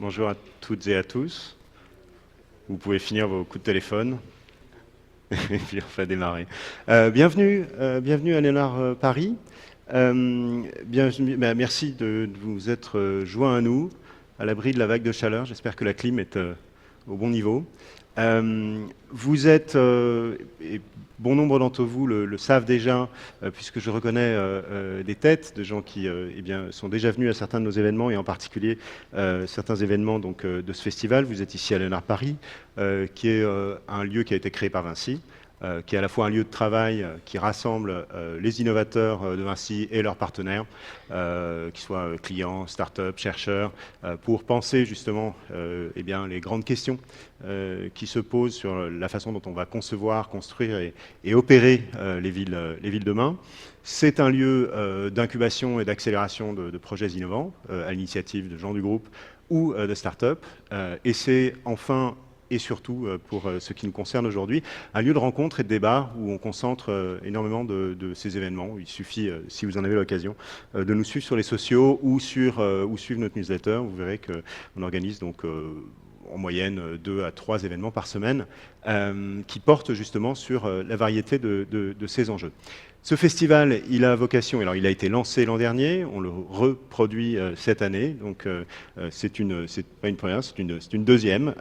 Bonjour à toutes et à tous. Vous pouvez finir vos coups de téléphone et puis on va démarrer. Bienvenue à Léonard Paris. Merci de vous être joints à nous, à l'abri de la vague de chaleur. J'espère que la clim est au bon niveau. Vous êtes, et bon nombre d'entre vous le savent déjà, puisque je reconnais des têtes de gens qui sont déjà venus à certains de nos événements, et en particulier certains événements de ce festival. Vous êtes ici à Léonard Paris, qui est un lieu qui a été créé par Vinci, qui est à la fois un lieu de travail qui rassemble les innovateurs de Vinci et leurs partenaires, qu'ils soient clients, start-up, chercheurs, pour penser justement les grandes questions qui se posent sur la façon dont on va concevoir, construire et opérer les villes demain. C'est un lieu d'incubation et d'accélération de projets innovants à l'initiative de gens du groupe ou de start-up. Et c'est enfin et surtout, pour ce qui nous concerne aujourd'hui, un lieu de rencontre et de débat où on concentre énormément de ces événements. Il suffit, si vous en avez l'occasion, de nous suivre sur les sociaux ou suivre notre newsletter. Vous verrez qu'on organise donc en moyenne 2 à 3 événements par semaine qui portent justement sur la variété de ces enjeux. Ce festival, il a vocation, alors il a été lancé l'an dernier, on le reproduit cette année, donc c'est pas une première, c'est une deuxième.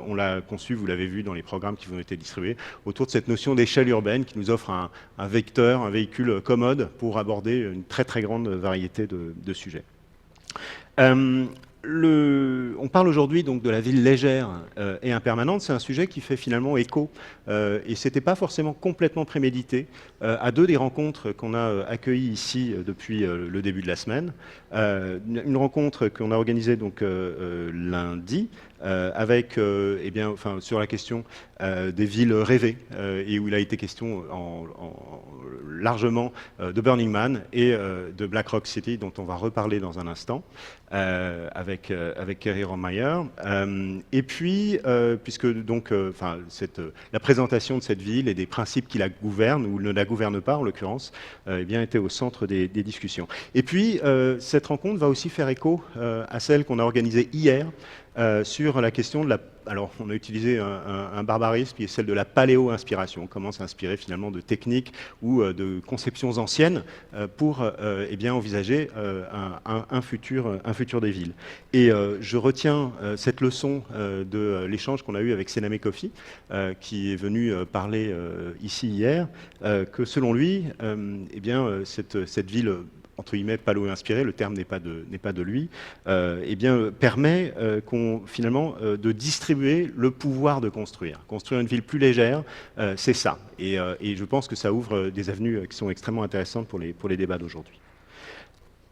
On l'a conçu, vous l'avez vu dans les programmes qui vous ont été distribués, autour de cette notion d'échelle urbaine qui nous offre un vecteur, un véhicule commode pour aborder une très très grande variété de sujets. On parle aujourd'hui donc de la ville légère et impermanente. C'est un sujet qui fait finalement écho, et c'était pas forcément complètement prémédité, à 2 des rencontres qu'on a accueillies ici depuis le début de la semaine. Une rencontre qu'on a organisée donc lundi, avec sur la question des villes rêvées, et où il a été question largement de Burning Man et de Black Rock City, dont on va reparler dans un instant avec Kerry Rohrmeyer. Et puis, puisque donc la présentation de cette ville et des principes qui la gouvernent ou ne la gouvernent pas en l'occurrence, était au centre des discussions. Et puis, cette rencontre va aussi faire écho à celle qu'on a organisée hier sur la question de la... Alors, on a utilisé un barbarisme qui est celle de la paléo-inspiration. Comment s'inspirer finalement de techniques ou de conceptions anciennes pour envisager un futur des villes. Et je retiens cette leçon de l'échange qu'on a eu avec Sename Kofi, qui est venu parler ici hier, que selon lui, cette ville entre guillemets paléo-inspiré, le terme n'est pas de lui, permet finalement de distribuer le pouvoir de construire. Construire une ville plus légère, c'est ça. Et je pense que ça ouvre des avenues qui sont extrêmement intéressantes pour les débats d'aujourd'hui.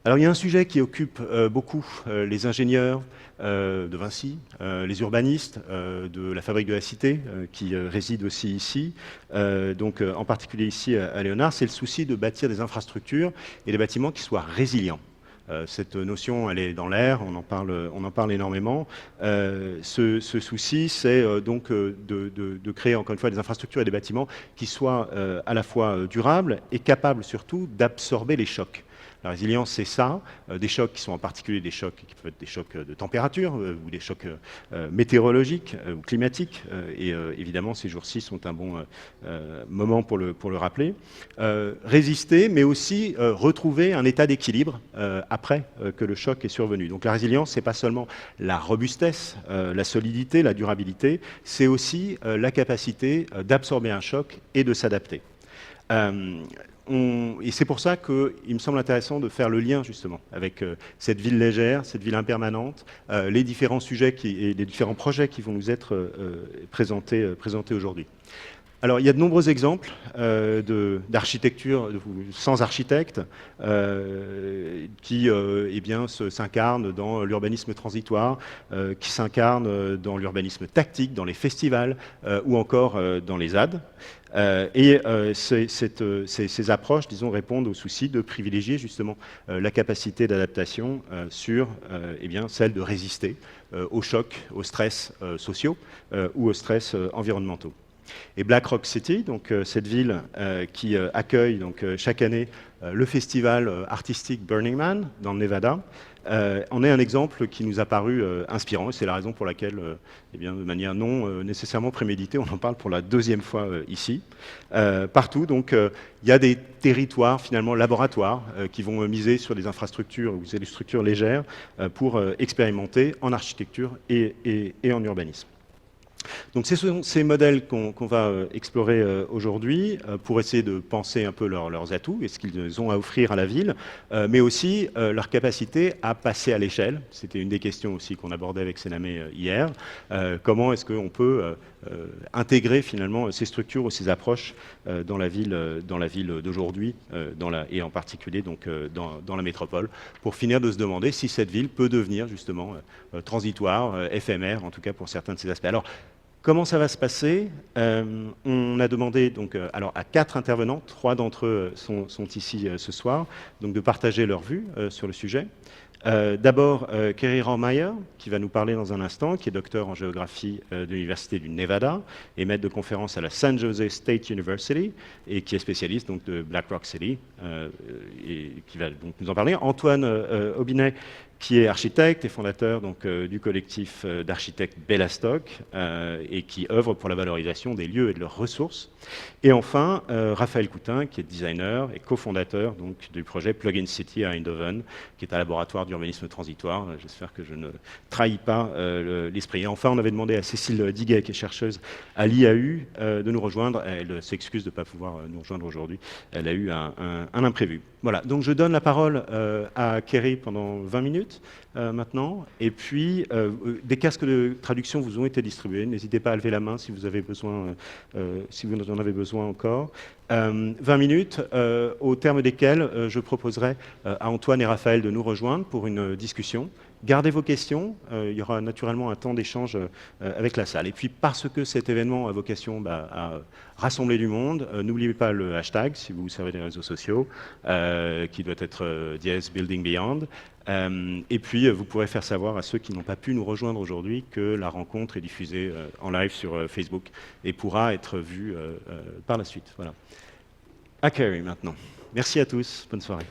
Alors il y a un sujet qui occupe beaucoup les ingénieurs de Vinci, les urbanistes de la Fabrique de la Cité qui résident aussi ici, en particulier ici à Léonard, c'est le souci de bâtir des infrastructures et des bâtiments qui soient résilients. Cette notion, elle est dans l'air, on en parle énormément. Ce souci, c'est de créer encore une fois des infrastructures et des bâtiments qui soient à la fois durables et capables surtout d'absorber les chocs. La résilience, c'est ça, des chocs qui sont en particulier des chocs qui peuvent être des chocs de température ou des chocs météorologiques ou climatiques. Évidemment, ces jours-ci sont un bon moment pour le rappeler. Résister, mais aussi retrouver un état d'équilibre après que le choc est survenu. Donc la résilience, c'est pas seulement la robustesse, la solidité, la durabilité, c'est aussi la capacité d'absorber un choc et de s'adapter. Et c'est pour ça qu'il me semble intéressant de faire le lien justement avec cette ville légère, cette ville impermanente, les différents sujets et les différents projets qui vont nous être présentés aujourd'hui. Alors, il y a de nombreux exemples d'architecture sans architecte qui s'incarnent dans l'urbanisme transitoire, qui s'incarnent dans l'urbanisme tactique, dans les festivals ou encore dans les ZAD. Ces approches, disons, répondent au souci de privilégier justement la capacité d'adaptation sur celle de résister aux chocs, aux stress sociaux ou aux stress environnementaux. Et Black Rock City, donc cette ville qui accueille donc, chaque année le festival artistique Burning Man dans le Nevada, en est un exemple qui nous a paru inspirant, et c'est la raison pour laquelle, eh bien, de manière non nécessairement préméditée, on en parle pour la deuxième fois ici. Partout, donc, il y a des territoires finalement laboratoires qui vont miser sur des infrastructures ou des structures légères pour expérimenter en architecture et en urbanisme. Donc ce sont ces modèles qu'on va explorer aujourd'hui pour essayer de penser un peu leurs atouts et ce qu'ils ont à offrir à la ville, mais aussi leur capacité à passer à l'échelle. C'était une des questions aussi qu'on abordait avec Sename hier. Comment est-ce qu'on peut intégrer finalement ces structures ou ces approches dans la ville d'aujourd'hui et en particulier donc, dans la métropole pour finir de se demander si cette ville peut devenir justement transitoire, éphémère en tout cas pour certains de ces aspects. Alors, comment ça va se passer? On a demandé donc, alors, à 4 intervenants, 3 d'entre eux sont ici ce soir, donc de partager leur vue sur le sujet. D'abord, Kerry Rohrmayer, qui va nous parler dans un instant, qui est docteur en géographie de l'Université du Nevada et maître de conférence à la San Jose State University et qui est spécialiste donc, de Black Rock City et qui va donc nous en parler. Antoine Aubinet, qui est architecte et fondateur donc, du collectif d'architectes Bellastock et qui œuvre pour la valorisation des lieux et de leurs ressources. Et enfin, Raphaël Coutin, qui est designer et cofondateur donc, du projet Plug-in City à Eindhoven, qui est un laboratoire d'urbanisme transitoire. J'espère que je ne trahis pas l'esprit. Et enfin, on avait demandé à Cécile Diguet, qui est chercheuse à l'IAU, de nous rejoindre. Elle s'excuse de ne pas pouvoir nous rejoindre aujourd'hui. Elle a eu un imprévu. Voilà, donc je donne la parole à Kerry pendant 20 minutes maintenant. Et puis, des casques de traduction vous ont été distribués. N'hésitez pas à lever la main si vous avez besoin, si vous en avez besoin encore. 20 minutes, au terme desquelles je proposerai à Antoine et Raphaël de nous rejoindre pour une discussion. Gardez vos questions, il y aura naturellement un temps d'échange avec la salle. Et puis parce que cet événement a vocation à rassembler du monde, n'oubliez pas le hashtag, si vous vous servez des réseaux sociaux, qui doit être #BuildingBeyond. Et puis vous pourrez faire savoir à ceux qui n'ont pas pu nous rejoindre aujourd'hui que la rencontre est diffusée en live sur Facebook et pourra être vue par la suite. Voilà. À Kerry maintenant. Merci à tous, bonne soirée.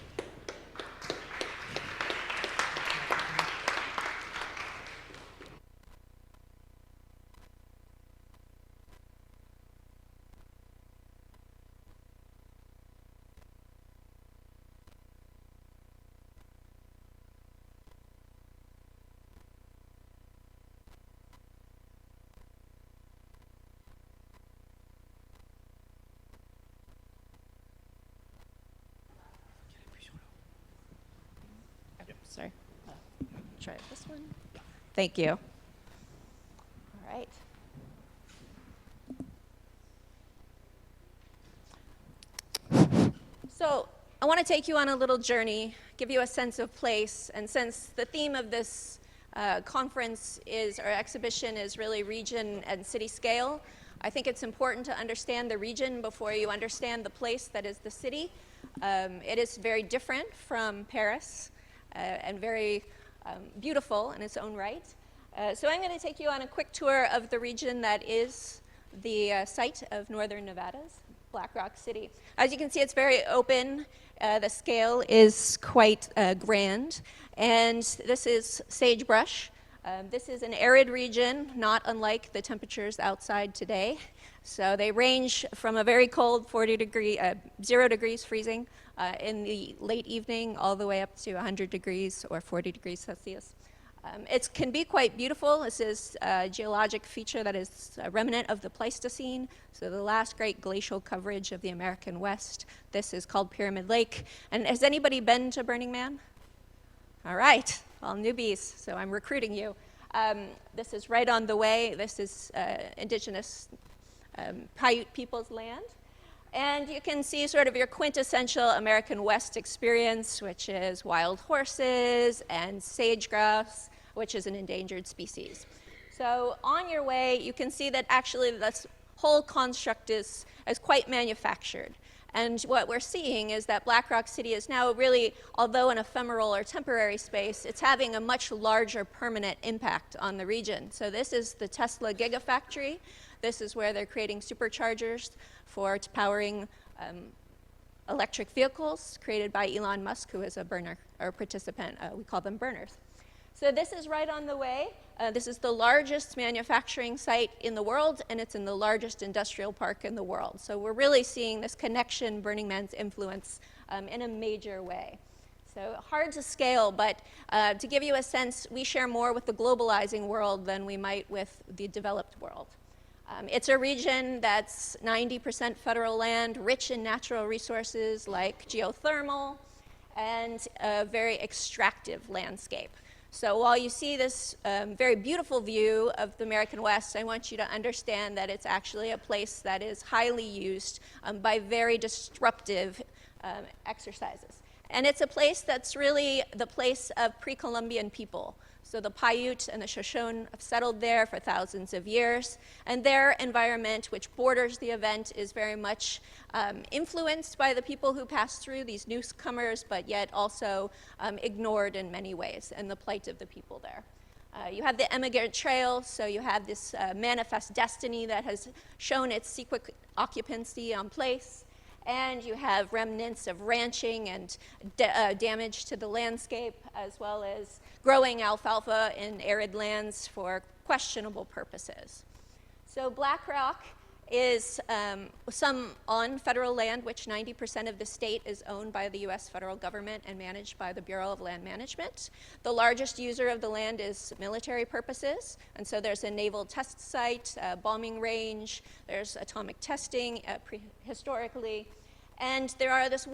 Sorry. Try this one. Thank you. All right. So I want to take you on a little journey, give you a sense of place, and since the theme of this conference or exhibition is really region and city scale, I think it's important to understand the region before you understand the place that is the city. It is very different from Paris. And very beautiful in its own right. So I'm going to take you on a quick tour of the region that is the site of Northern Nevada's Black Rock City. As you can see, it's very open. The scale is quite grand. And this is sagebrush. This is an arid region, not unlike the temperatures outside today. So they range from a very cold 0 degrees freezing in the late evening all the way up to 100 degrees or 40 degrees Celsius. It can be quite beautiful. This is a geologic feature that is a remnant of the Pleistocene, so the last great glacial coverage of the American West. This is called Pyramid Lake. And has anybody been to Burning Man? All right, all newbies, so I'm recruiting you. This is right on the way. This is indigenous Paiute people's land. And you can see sort of your quintessential American West experience, which is wild horses and sage-grouse, which is an endangered species. So on your way, you can see that actually this whole construct is quite manufactured. And what we're seeing is that Black Rock City is now really, although an ephemeral or temporary space, it's having a much larger permanent impact on the region. So this is the Tesla Gigafactory. This is where they're creating superchargers for powering electric vehicles created by Elon Musk, who is a burner or participant. We call them burners. So this is right on the way. This is the largest manufacturing site in the world, and it's in the largest industrial park in the world. So we're really seeing this connection, Burning Man's influence, in a major way. So hard to scale, but to give you a sense, we share more with the globalizing world than we might with the developed world. It's a region that's 90% federal land, rich in natural resources like geothermal, and a very extractive landscape. So while you see this very beautiful view of the American West, I want you to understand that it's actually a place that is highly used by very disruptive exercises. And it's a place that's really the place of pre-Columbian people. So the Paiute and the Shoshone have settled there for thousands of years, and their environment, which borders the event, is very much influenced by the people who pass through, these newcomers, but yet also ignored in many ways, and the plight of the people there. You have the Emigrant Trail, so you have this manifest destiny that has shown its secret occupancy on place. And you have remnants of ranching and damage to the landscape, as well as growing alfalfa in arid lands for questionable purposes. So Black Rock is some on federal land, which 90% of the state is owned by the US federal government and managed by the Bureau of Land Management. The largest user of the land is military purposes, and so there's a naval test site, a bombing range, there's atomic testing historically, and there are this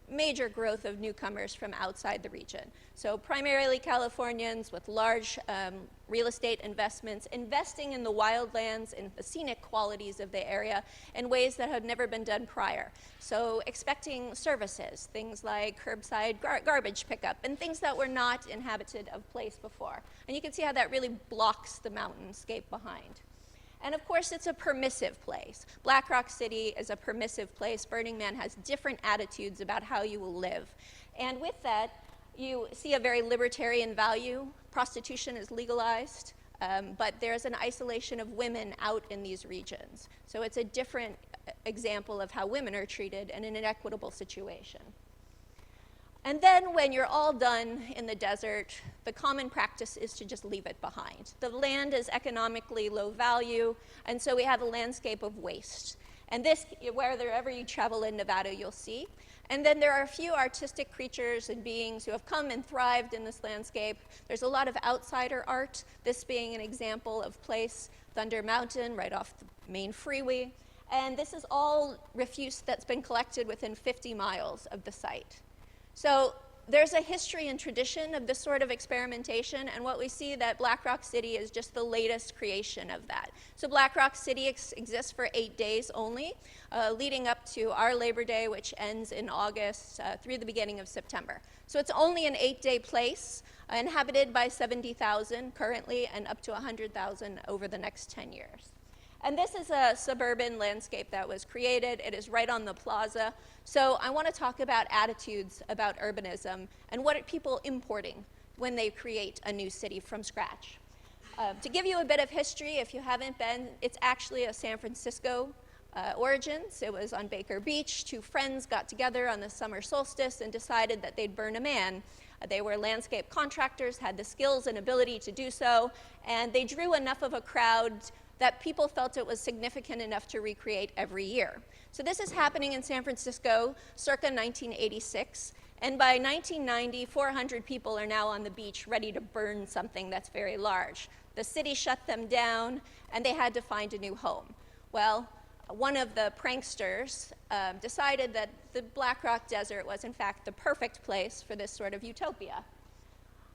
major growth of newcomers from outside the region. So primarily Californians with large real estate investments, investing in the wildlands and the scenic qualities of the area in ways that had never been done prior. So expecting services, things like curbside garbage pickup, and things that were not inhabited of place before. And you can see how that really blocks the mountainscape behind. And of course, it's a permissive place. Black Rock City is a permissive place. Burning Man has different attitudes about how you will live. And with that, you see a very libertarian value. Prostitution is legalized, but there's an isolation of women out in these regions. So it's a different example of how women are treated in an inequitable situation. And then when you're all done in the desert, the common practice is to just leave it behind. The land is economically low value, and so we have a landscape of waste. And this, wherever you travel in Nevada, you'll see. And then there are a few artistic creatures and beings who have come and thrived in this landscape. There's a lot of outsider art, this being an example of place, Thunder Mountain, right off the main freeway. And this is all refuse that's been collected within 50 miles of the site. So there's a history and tradition of this sort of experimentation, and what we see that Black Rock City is just the latest creation of that. So Black Rock City exists for 8 days only, leading up to our Labor Day, which ends in August through the beginning of September. So it's only an 8-day place, inhabited by 70,000 currently, and up to 100,000 over the next 10 years. And this is a suburban landscape that was created. It is right on the plaza. So I want to talk about attitudes about urbanism and what are people importing when they create a new city from scratch. To give you a bit of history, if you haven't been, it's actually a San Francisco origins. It was on Baker Beach. Two friends got together on the summer solstice and decided that they'd burn a man. They were landscape contractors, had the skills and ability to do so, and they drew enough of a crowd that people felt it was significant enough to recreate every year. So this is happening in San Francisco circa 1986, and by 1990, 400 people are now on the beach ready to burn something that's very large. The city shut them down, and they had to find a new home. Well, one of the pranksters decided that the Black Rock Desert was in fact the perfect place for this sort of utopia.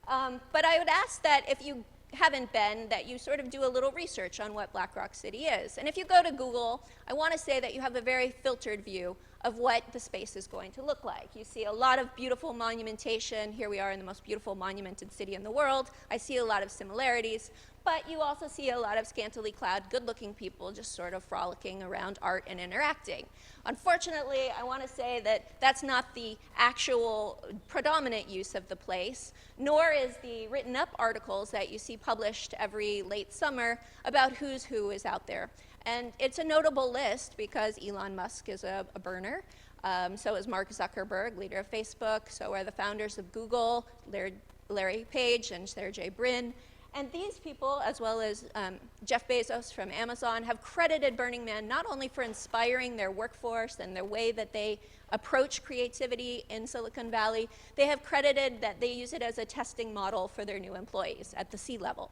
But I would ask that if you haven't been, that you sort of do a little research on what Black Rock City is. And if you go to Google, I want to say that you have a very filtered view of what the space is going to look like. You see a lot of beautiful monumentation. Here we are in the most beautiful monumented city in the world. I see a lot of similarities, But you also see a lot of scantily clad, good-looking people just sort of frolicking around art and interacting. Unfortunately, I want to say that that's not the actual predominant use of the place, nor is the written-up articles that you see published every late summer about who's who is out there. And it's a notable list because Elon Musk is a burner. So is Mark Zuckerberg, leader of Facebook. So are the founders of Google, Larry Page and Sergey Brin. And these people, as well as Jeff Bezos from Amazon, have credited Burning Man not only for inspiring their workforce and the way that they approach creativity in Silicon Valley, they have credited that they use it as a testing model for their new employees at the C-level.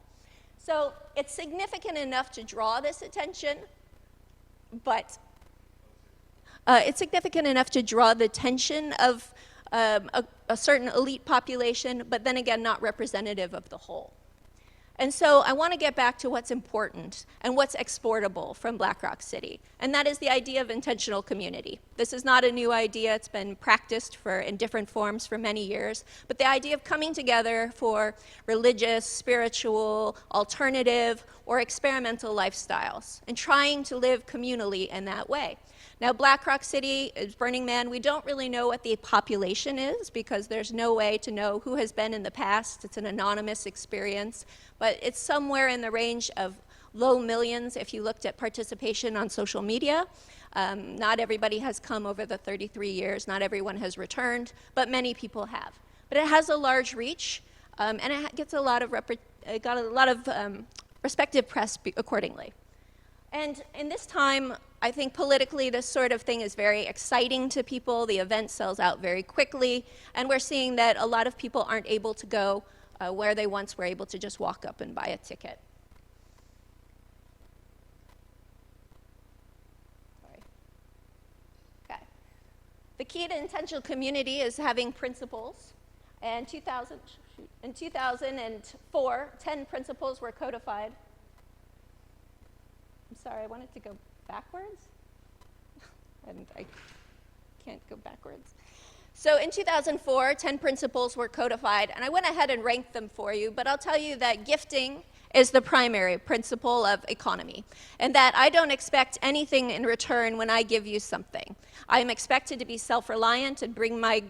So it's significant enough to draw this attention, but it's significant enough to draw the attention of a certain elite population, but then again, not representative of the whole. And so I want to get back to what's important and what's exportable from Black Rock City, and that is the idea of intentional community. This is not a new idea. It's been practiced in different forms for many years, but the idea of coming together for religious, spiritual, alternative, or experimental lifestyles, and trying to live communally in that way. Now, Black Rock City is Burning Man. We don't really know what the population is because there's no way to know who has been in the past. It's an anonymous experience, but it's somewhere in the range of low millions if you looked at participation on social media. Not everybody has come over the 33 years. Not everyone has returned, but many people have. But it has a large reach, and it gets a lot of respective press accordingly. And in this time, I think politically this sort of thing is very exciting to people. The event sells out very quickly, and we're seeing that a lot of people aren't able to go where they once were able to just walk up and buy a ticket. Sorry. Okay. The key to intentional community is having principles. And in 2004, 10 principles were codified. I'm sorry, I wanted to go backwards, and I can't go backwards. So in 2004, 10 principles were codified, and I went ahead and ranked them for you, but I'll tell you that gifting is the primary principle of economy, and that I don't expect anything in return when I give you something. I am expected to be self-reliant and bring my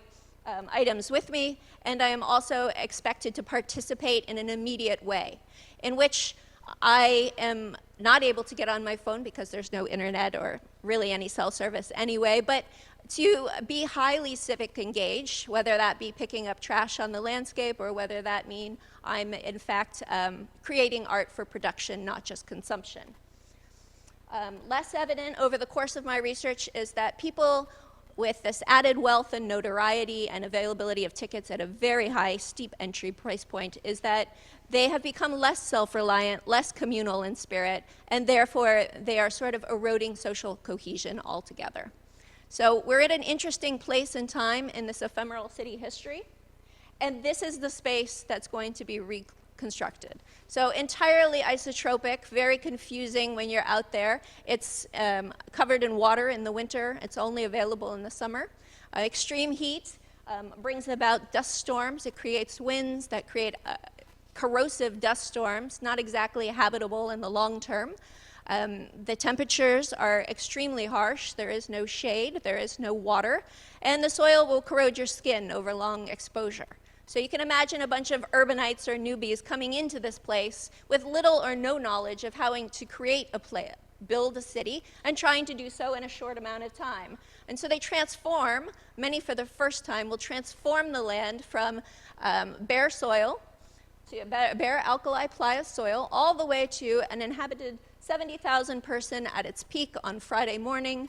items with me, and I am also expected to participate in an immediate way, in which I am not able to get on my phone because there's no internet or really any cell service anyway, but to be highly civic engaged, whether that be picking up trash on the landscape or whether that mean I'm in fact creating art for production, not just consumption. Less evident over the course of my research is that people with this added wealth and notoriety and availability of tickets at a very high, steep entry price point is that they have become less self-reliant, less communal in spirit, and therefore they are sort of eroding social cohesion altogether. So we're at an interesting place in time in this ephemeral city history, and this is the space that's going to be reconstructed. So entirely isotropic, very confusing when you're out there. It's covered in water in the winter. It's only available in the summer. Extreme heat brings about dust storms. It creates winds that create corrosive dust storms, not exactly habitable in the long term. The temperatures are extremely harsh. There is no shade, there is no water, and the soil will corrode your skin over long exposure. So you can imagine a bunch of urbanites or newbies coming into this place with little or no knowledge of how to create build a city, and trying to do so in a short amount of time. And so they transform, many for the first time, will transform the land from bare soil, to bare alkali playa soil, all the way to an inhabited 70,000 person at its peak on Friday morning,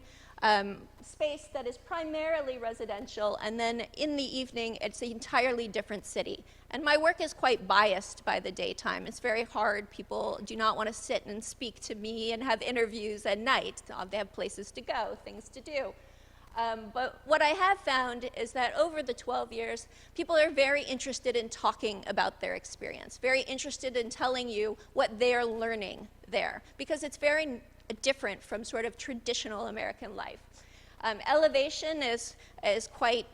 space that is primarily residential, and then in the evening it's an entirely different city. And my work is quite biased by the daytime. It's very hard. People do not want to sit and speak to me and have interviews at night. They have places to go, things to do. But what I have found is that over the 12 years, people are very interested in talking about their experience, very interested in telling you what they're learning there, because it's very different from sort of traditional American life. Elevation is quite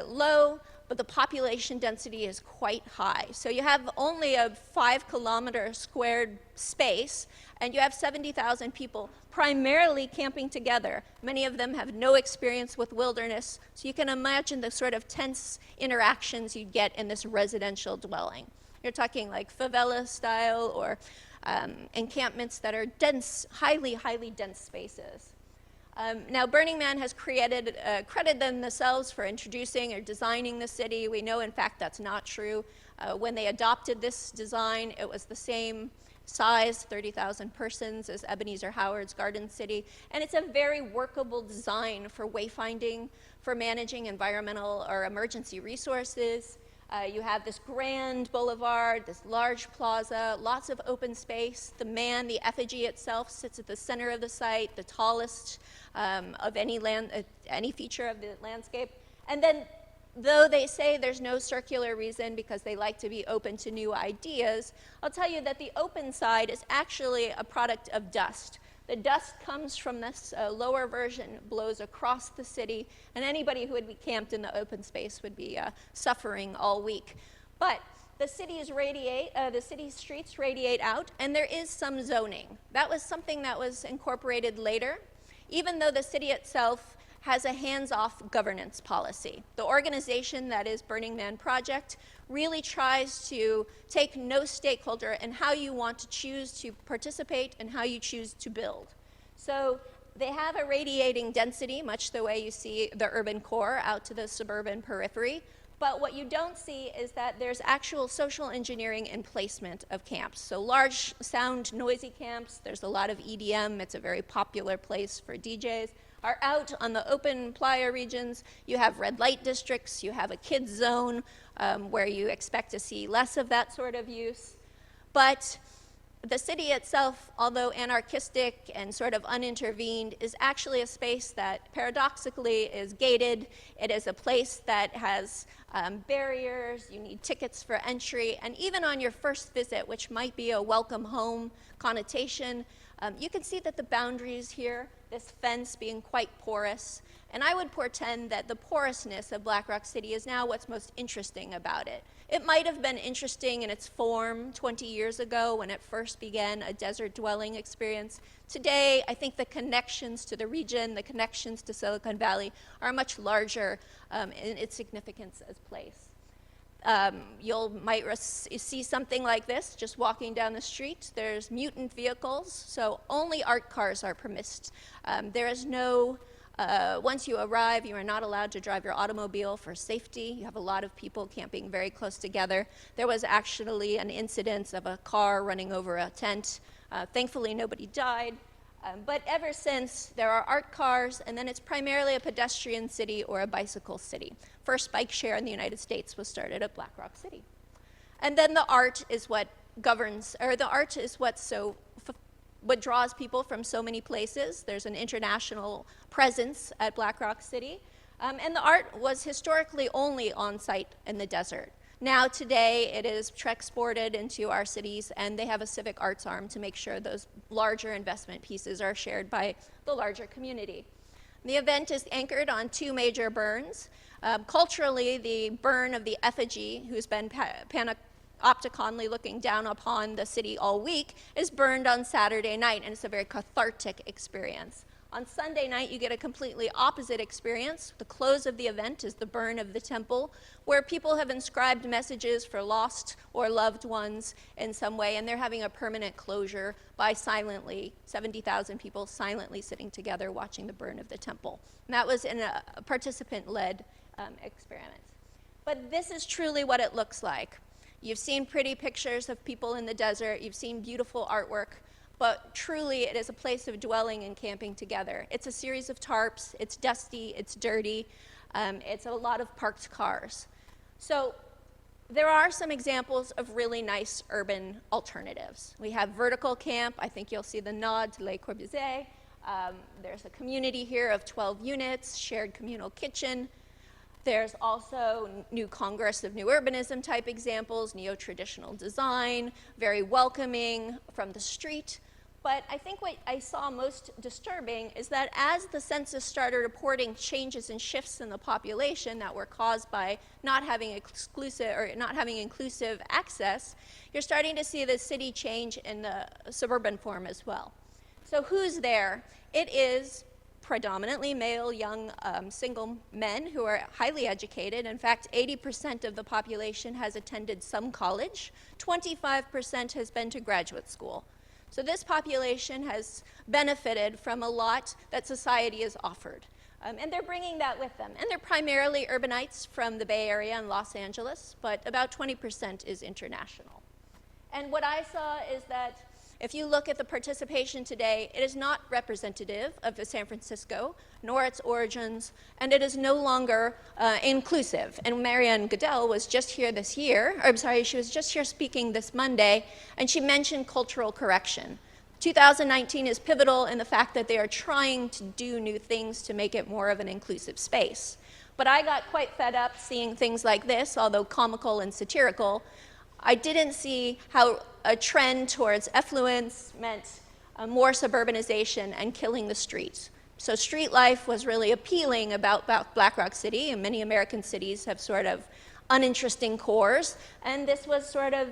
low. but the population density is quite high. So you have only a 5-kilometer squared space, and you have 70,000 people primarily camping together. Many of them have no experience with wilderness, so you can imagine the sort of tense interactions you'd get in this residential dwelling. You're talking like favela style or encampments that are dense, highly dense spaces. Now, Burning Man has credited themselves for introducing or designing the city. We know, in fact, that's not true. When they adopted this design, it was the same size, 30,000 persons, as Ebenezer Howard's Garden City. And it's a very workable design for wayfinding, for managing environmental or emergency resources. You have this grand boulevard, this large plaza, lots of open space. The man, the effigy itself, sits at the center of the site, the tallest of any feature of the landscape. And then, though they say there's no circular reason because they like to be open to new ideas, I'll tell you that the open side is actually a product of dust. The dust comes from this lower version, blows across the city, and anybody who would be camped in the open space would be suffering all week. But the city's streets radiate out, and there is some zoning. That was something that was incorporated later, even though the city itself has a hands-off governance policy. The organization that is Burning Man Project really tries to take no stakeholder in how you want to choose to participate and how you choose to build. So they have a radiating density, much the way you see the urban core out to the suburban periphery. But what you don't see is that there's actual social engineering and placement of camps. So large, sound, noisy camps, there's a lot of EDM, it's a very popular place for DJs, are out on the open playa regions. You have red light districts, you have a kids zone where you expect to see less of that sort of use. But the city itself, although anarchistic and sort of unintervened, is actually a space that paradoxically is gated. It is a place that has barriers, you need tickets for entry, and even on your first visit, which might be a welcome home connotation, you can see that the boundaries here, this fence being quite porous, and I would portend that the porousness of Black Rock City is now what's most interesting about it. It might have been interesting in its form 20 years ago when it first began a desert dwelling experience. Today, I think the connections to the region, the connections to Silicon Valley are much larger in its significance as place. You might see something like this just walking down the street. There's mutant vehicles, so only art cars are permitted. There is no, once you arrive, you are not allowed to drive your automobile for safety. You have a lot of people camping very close together. There was actually an incident of a car running over a tent. Thankfully, nobody died. But ever since, there are art cars, and then it's primarily a pedestrian city or a bicycle city. First bike share in the United States was started at Black Rock City. And then the art is what governs, or the art is what draws people from so many places. There's an international presence at Black Rock City. And the art was historically only on site in the desert. Now today it is exported into our cities, and they have a civic arts arm to make sure those larger investment pieces are shared by the larger community. The event is anchored on two major burns. Culturally, the burn of the effigy, who's been panoptically looking down upon the city all week, is burned on Saturday night, and it's a very cathartic experience. On Sunday night, you get a completely opposite experience. The close of the event is the burn of the temple, where people have inscribed messages for lost or loved ones in some way, and they're having a permanent closure by 70,000 people silently sitting together watching the burn of the temple. And that was in a participant-led experiment. But this is truly what it looks like. You've seen pretty pictures of people in the desert. You've seen beautiful artwork. But truly, it is a place of dwelling and camping together. It's a series of tarps. It's dusty. It's dirty. It's a lot of parked cars. So there are some examples of really nice urban alternatives. We have vertical camp. I think you'll see the nod to Le Corbusier. There's a community here of 12 units, shared communal kitchen. There's also new Congress of New Urbanism type examples, neo-traditional design, very welcoming from the street. But I think what I saw most disturbing is that as the census started reporting changes and shifts in the population that were caused by not having inclusive access, you're starting to see the city change in the suburban form as well. So who's there? It is predominantly male, young, single men who are highly educated. In fact, 80% of the population has attended some college. 25% has been to graduate school. So this population has benefited from a lot that society has offered. And they're bringing that with them. And they're primarily urbanites from the Bay Area and Los Angeles, but about 20% is international. And what I saw is that if you look at the participation today, it is not representative of San Francisco, nor its origins, and it is no longer inclusive. And Marianne Goodell was just here this year, or I'm sorry, she was just here speaking this Monday, and she mentioned cultural correction. 2019 is pivotal in the fact that they are trying to do new things to make it more of an inclusive space. But I got quite fed up seeing things like this, although comical and satirical. I didn't see how a trend towards effluence meant more suburbanization and killing the streets. So street life was really appealing about Black Rock City, and many American cities have sort of uninteresting cores, and this was sort of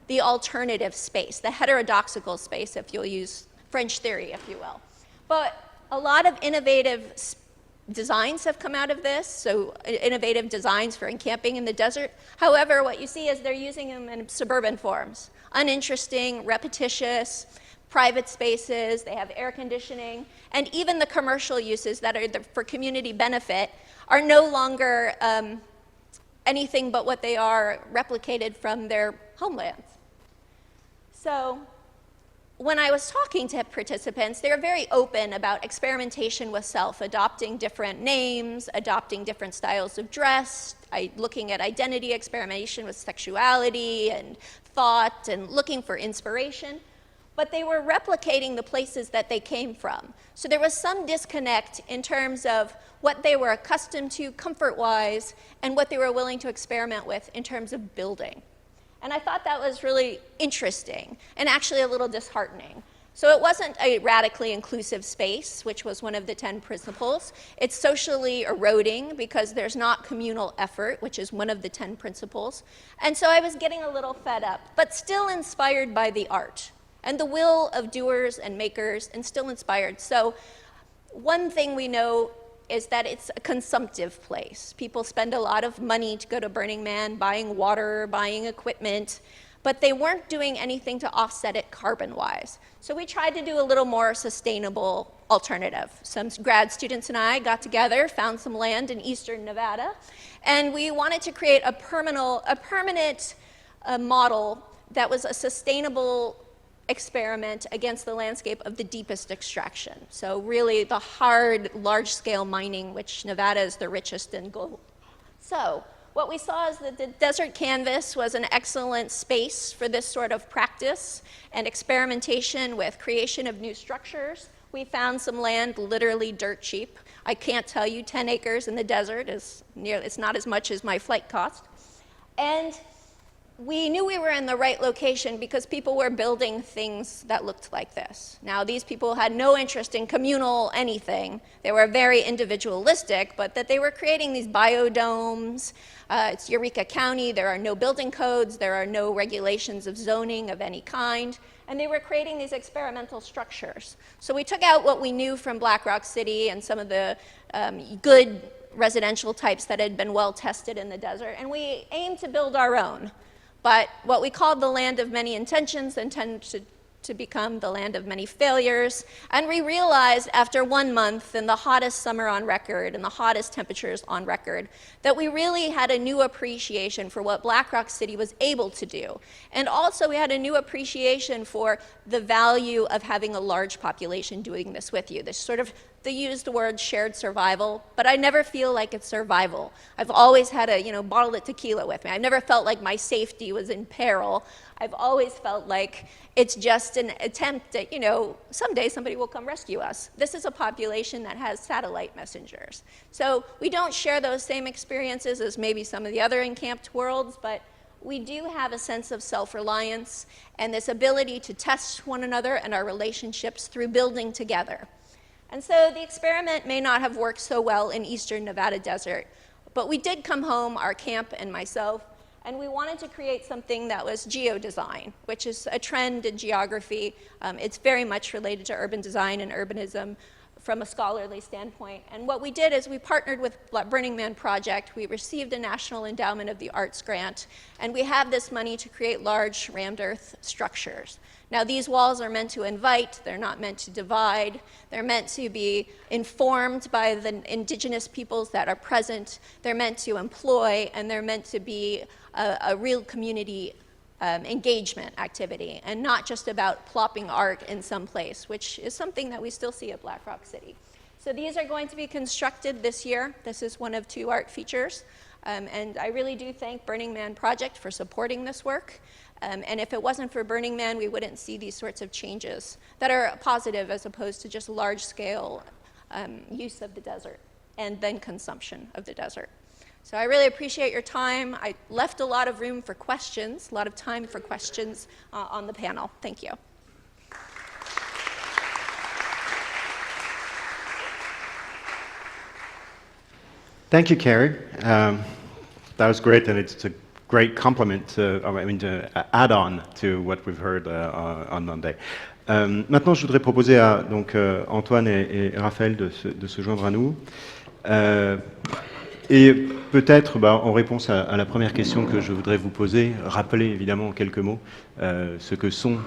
the alternative space, the heterodoxical space, if you'll use French theory, if you will. But a lot of innovative designs have come out of this, so innovative designs for encamping in the desert. However, what you see is they're using them in suburban forms. Uninteresting, repetitious, private spaces, they have air conditioning, and even the commercial uses that are for community benefit are no longer anything but what they are replicated from their homelands. So when I was talking to participants, they were very open about experimentation with self, adopting different names, adopting different styles of dress, looking at identity, experimentation with sexuality and thought, and looking for inspiration. But they were replicating the places that they came from. So there was some disconnect in terms of what they were accustomed to comfort-wise and what they were willing to experiment with in terms of building. And I thought that was really interesting and actually a little disheartening. So it wasn't a radically inclusive space, which was one of the 10 principles. It's socially eroding because there's not communal effort, which is one of the 10 principles. And so I was getting a little fed up, but still inspired by the art and the will of doers and makers, and still inspired. So one thing we know is that it's a consumptive place. People spend a lot of money to go to Burning Man, buying water, buying equipment, but they weren't doing anything to offset it carbon-wise. So we tried to do a little more sustainable alternative. Some grad students and I got together, found some land in eastern Nevada, and we wanted to create a permanent model that was a sustainable experiment against the landscape of the deepest extraction. So really the hard, large-scale mining, which Nevada is the richest in gold. So what we saw is that the Desert Canvas was an excellent space for this sort of practice and experimentation with creation of new structures. We found some land literally dirt cheap. I can't tell you 10 acres in the desert is it's not as much as my flight cost. And we knew we were in the right location because people were building things that looked like this. Now, these people had no interest in communal anything. They were very individualistic, but that they were creating these biodomes. It's Eureka County. There are no building codes. There are no regulations of zoning of any kind. And they were creating these experimental structures. So we took out what we knew from Black Rock City and some of the good residential types that had been well tested in the desert, and we aimed to build our own. But what we called the land of many intentions tended to become the land of many failures. And we realized after 1 month in the hottest summer on record and the hottest temperatures on record that we really had a new appreciation for what Black Rock City was able to do. And also we had a new appreciation for the value of having a large population doing this with you. This sort of, they use the word shared survival, but I never feel like it's survival. I've always had a bottle of tequila with me. I've never felt like my safety was in peril. I've always felt like it's just an attempt at, someday somebody will come rescue us. This is a population that has satellite messengers. So we don't share those same experiences as maybe some of the other encamped worlds, but we do have a sense of self-reliance and this ability to test one another and our relationships through building together. And so the experiment may not have worked so well in eastern Nevada desert, but we did come home, our camp and myself, and we wanted to create something that was geodesign, which is a trend in geography. It's very much related to urban design and urbanism from a scholarly standpoint. And what we did is we partnered with Burning Man Project. We received a National Endowment of the Arts grant, and we have this money to create large rammed earth structures. Now, these walls are meant to invite, they're not meant to divide, they're meant to be informed by the indigenous peoples that are present, they're meant to employ, and they're meant to be a real community engagement activity, and not just about plopping art in some place, which is something that we still see at Black Rock City. So these are going to be constructed this year. This is one of 2 art features. And I really do thank Burning Man Project for supporting this work. And if it wasn't for Burning Man, we wouldn't see these sorts of changes that are positive as opposed to just large-scale use of the desert and then consumption of the desert. So I really appreciate your time. I left a lot of room for questions, a lot of time for questions on the panel. Thank you. Thank you, Carrie. That was great, and it's a great compliment, to add on to what we've heard on Monday. Maintenant, je voudrais proposer à donc, Antoine et Raphaël de se joindre à nous. Et peut-être, en réponse à la première question que je voudrais vous poser, rappeler évidemment en quelques mots ce que sont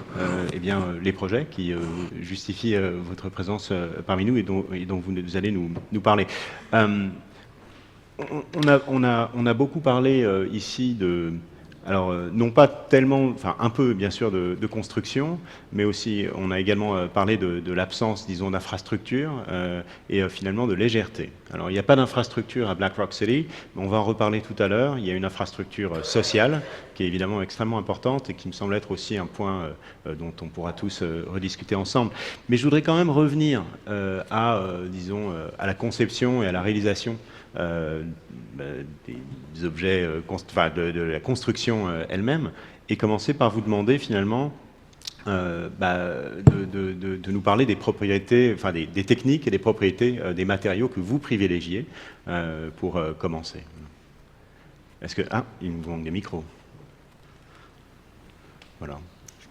les projets qui justifient votre présence parmi nous et dont vous allez nous parler. On a beaucoup parlé ici de... Alors, non pas tellement, enfin un peu bien sûr de construction, mais aussi on a également parlé de l'absence, disons, d'infrastructure et finalement de légèreté. Alors, il n'y a pas d'infrastructure à Black Rock City, mais on va en reparler tout à l'heure. Il y a une infrastructure sociale qui est évidemment extrêmement importante et qui me semble être aussi un point dont on pourra tous rediscuter ensemble. Mais je voudrais quand même revenir disons, à la conception et à la réalisation des objets, de la construction elle-même, et commencer par vous demander finalement de nous parler des propriétés, enfin des techniques et des propriétés des matériaux que vous privilégiez pour commencer. Est-ce que... Ah, il nous manque des micros. Voilà.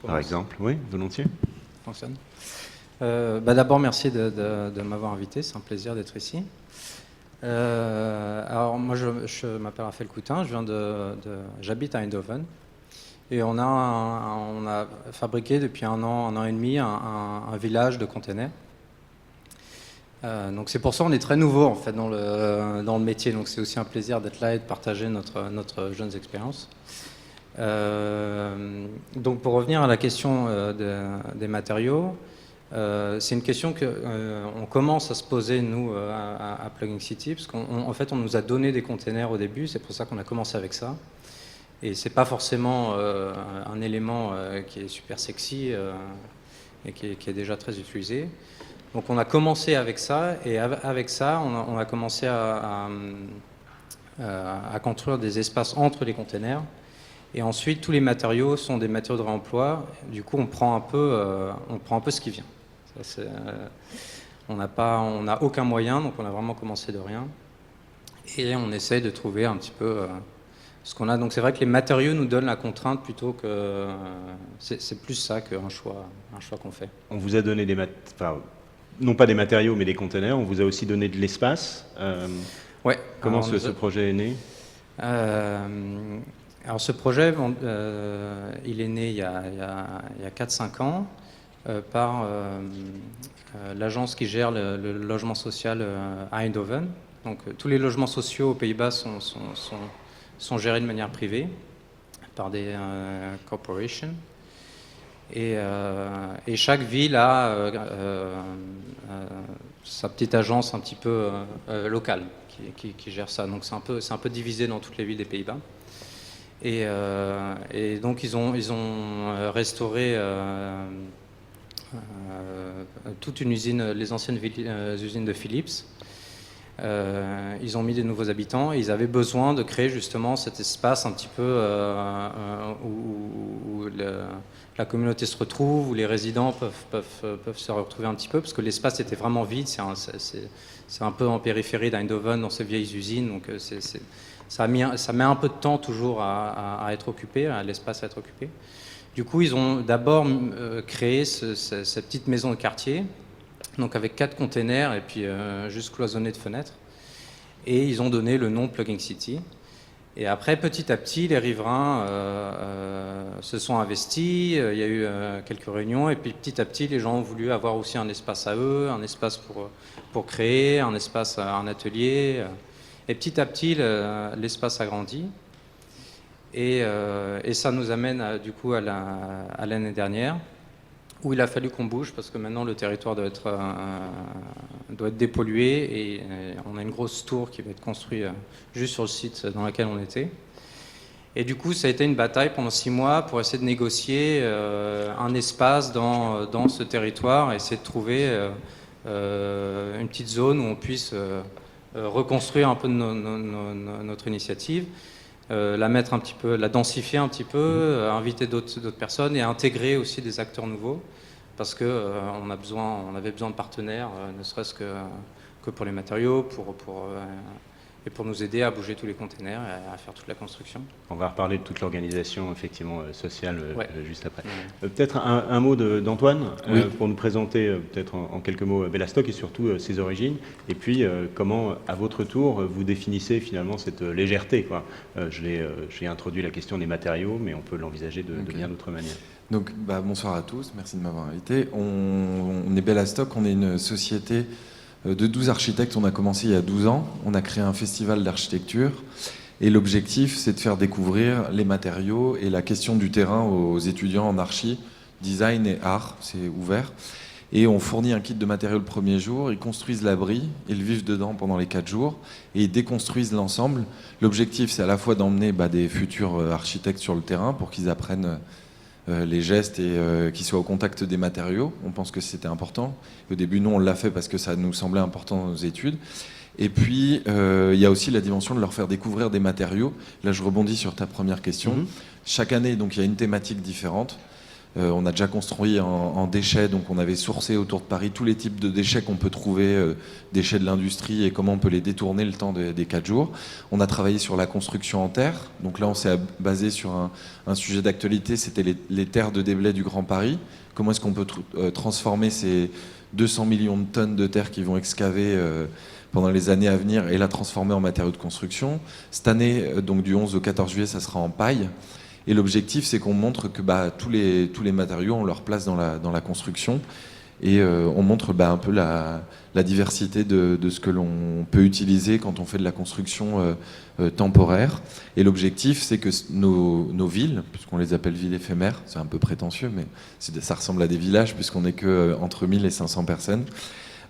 Par exemple, oui, volontiers. Fonctionne. D'abord, merci de m'avoir invité, c'est un plaisir d'être ici. Alors moi je m'appelle Raphaël Coutin, j'habite à Eindhoven et on a fabriqué depuis un an et demi un village de containers. Donc c'est pour ça qu'on est très nouveau en fait dans le métier, donc c'est aussi un plaisir d'être là et de partager notre jeune expérience. Donc pour revenir à la question des matériaux, c'est une question qu'on commence à se poser, nous, à Plugging City, parce qu'en fait, on nous a donné des containers au début, c'est pour ça qu'on a commencé avec ça. Et c'est pas forcément un élément qui est super sexy et qui est déjà très utilisé. Donc on a commencé avec ça, et avec ça, on a commencé à construire des espaces entre les containers. Et ensuite, tous les matériaux sont des matériaux de réemploi. Du coup, on prend un peu ce qui vient. On n'a aucun moyen, donc on a vraiment commencé de rien. Et on essaie de trouver un petit peu ce qu'on a. Donc c'est vrai que les matériaux nous donnent la contrainte plutôt que... C'est plus ça qu'un choix qu'on fait. On vous a donné non pas des matériaux, mais des containers. On vous a aussi donné de l'espace. Ouais. Comment ce projet est né ? Alors ce projet, il est né il y a 4-5 ans par l'agence qui gère le logement social à Eindhoven. Donc tous les logements sociaux aux Pays-Bas sont gérés de manière privée par des corporations. Et chaque ville a sa petite agence un petit peu locale qui gère ça. Donc c'est un peu divisé dans toutes les villes des Pays-Bas. Et donc ils ont restauré toute une usine, les anciennes usines de Philips. Ils ont mis des nouveaux habitants et ils avaient besoin de créer justement cet espace un petit peu où la communauté se retrouve, où les résidents peuvent se retrouver un petit peu, parce que l'espace était vraiment vide. C'est un peu en périphérie d'Eindhoven, dans ces vieilles usines, donc ça met un peu de temps toujours à être occupé, l'espace à être occupé. Du coup, ils ont d'abord créé cette petite maison de quartier, donc avec 4 containers et puis juste cloisonnés de fenêtres. Et ils ont donné le nom Plugging City. Et après, petit à petit, les riverains se sont investis. Il y a eu quelques réunions. Et puis petit à petit, les gens ont voulu avoir aussi un espace à eux, un espace pour créer, un espace, un atelier. Et petit à petit, l'espace a grandi. Et ça nous amène du coup à l'année dernière, où il a fallu qu'on bouge parce que maintenant le territoire doit être dépollué et on a une grosse tour qui va être construite juste sur le site dans lequel on était. Et du coup, ça a été une bataille pendant 6 mois pour essayer de négocier un espace dans ce territoire, essayer de trouver une petite zone où on puisse reconstruire un peu notre initiative. La mettre un petit peu, la densifier un petit peu, inviter d'autres personnes et intégrer aussi des acteurs nouveaux, parce que on avait besoin de partenaires, ne serait-ce que pour les matériaux, et pour nous aider à bouger tous les containers et à faire toute la construction. On va reparler de toute l'organisation effectivement sociale juste après. Ouais. Peut-être un mot d'Antoine Oui. pour nous présenter peut-être en quelques mots Bellastock et surtout ses origines, et puis comment à votre tour vous définissez finalement cette légèreté, quoi. J'ai introduit la question des matériaux, mais on peut l'envisager de bien d'autres manières. Donc, bonsoir à tous, merci de m'avoir invité. On est Bellastock, on est une société de 12 architectes. On a commencé il y a 12 ans. On a créé un festival d'architecture. Et l'objectif, c'est de faire découvrir les matériaux et la question du terrain aux étudiants en archi, design et art. C'est ouvert. Et on fournit un kit de matériaux le premier jour. Ils construisent l'abri, ils vivent dedans pendant les 4 jours et ils déconstruisent l'ensemble. L'objectif, c'est à la fois d'emmener des futurs architectes sur le terrain pour qu'ils apprennent les gestes et qui soient au contact des matériaux. On pense que c'était important. Au début, nous, on l'a fait parce que ça nous semblait important dans nos études. Et puis, il y a aussi la dimension de leur faire découvrir des matériaux. Là, je rebondis sur ta première question. Chaque année, donc, il y a une thématique différente. On a déjà construit en déchets, donc on avait sourcé autour de Paris tous les types de déchets qu'on peut trouver, déchets de l'industrie, et comment on peut les détourner le temps des 4 jours. On a travaillé sur la construction en terre, donc là on s'est basé sur un sujet d'actualité, c'était les terres de déblais du Grand Paris. Comment est-ce qu'on peut transformer ces 200 millions de tonnes de terre qui vont excaver pendant les années à venir et la transformer en matériaux de construction. Cette année, donc du 11 au 14 juillet, ça sera en paille. Et l'objectif, c'est qu'on montre que tous les matériaux ont leur place dans la construction. Et on montre un peu la diversité de ce que l'on peut utiliser quand on fait de la construction temporaire. Et l'objectif, c'est que nos villes, puisqu'on les appelle villes éphémères, c'est un peu prétentieux, mais ça ressemble à des villages, puisqu'on n'est qu'entre 1000 et 500 personnes.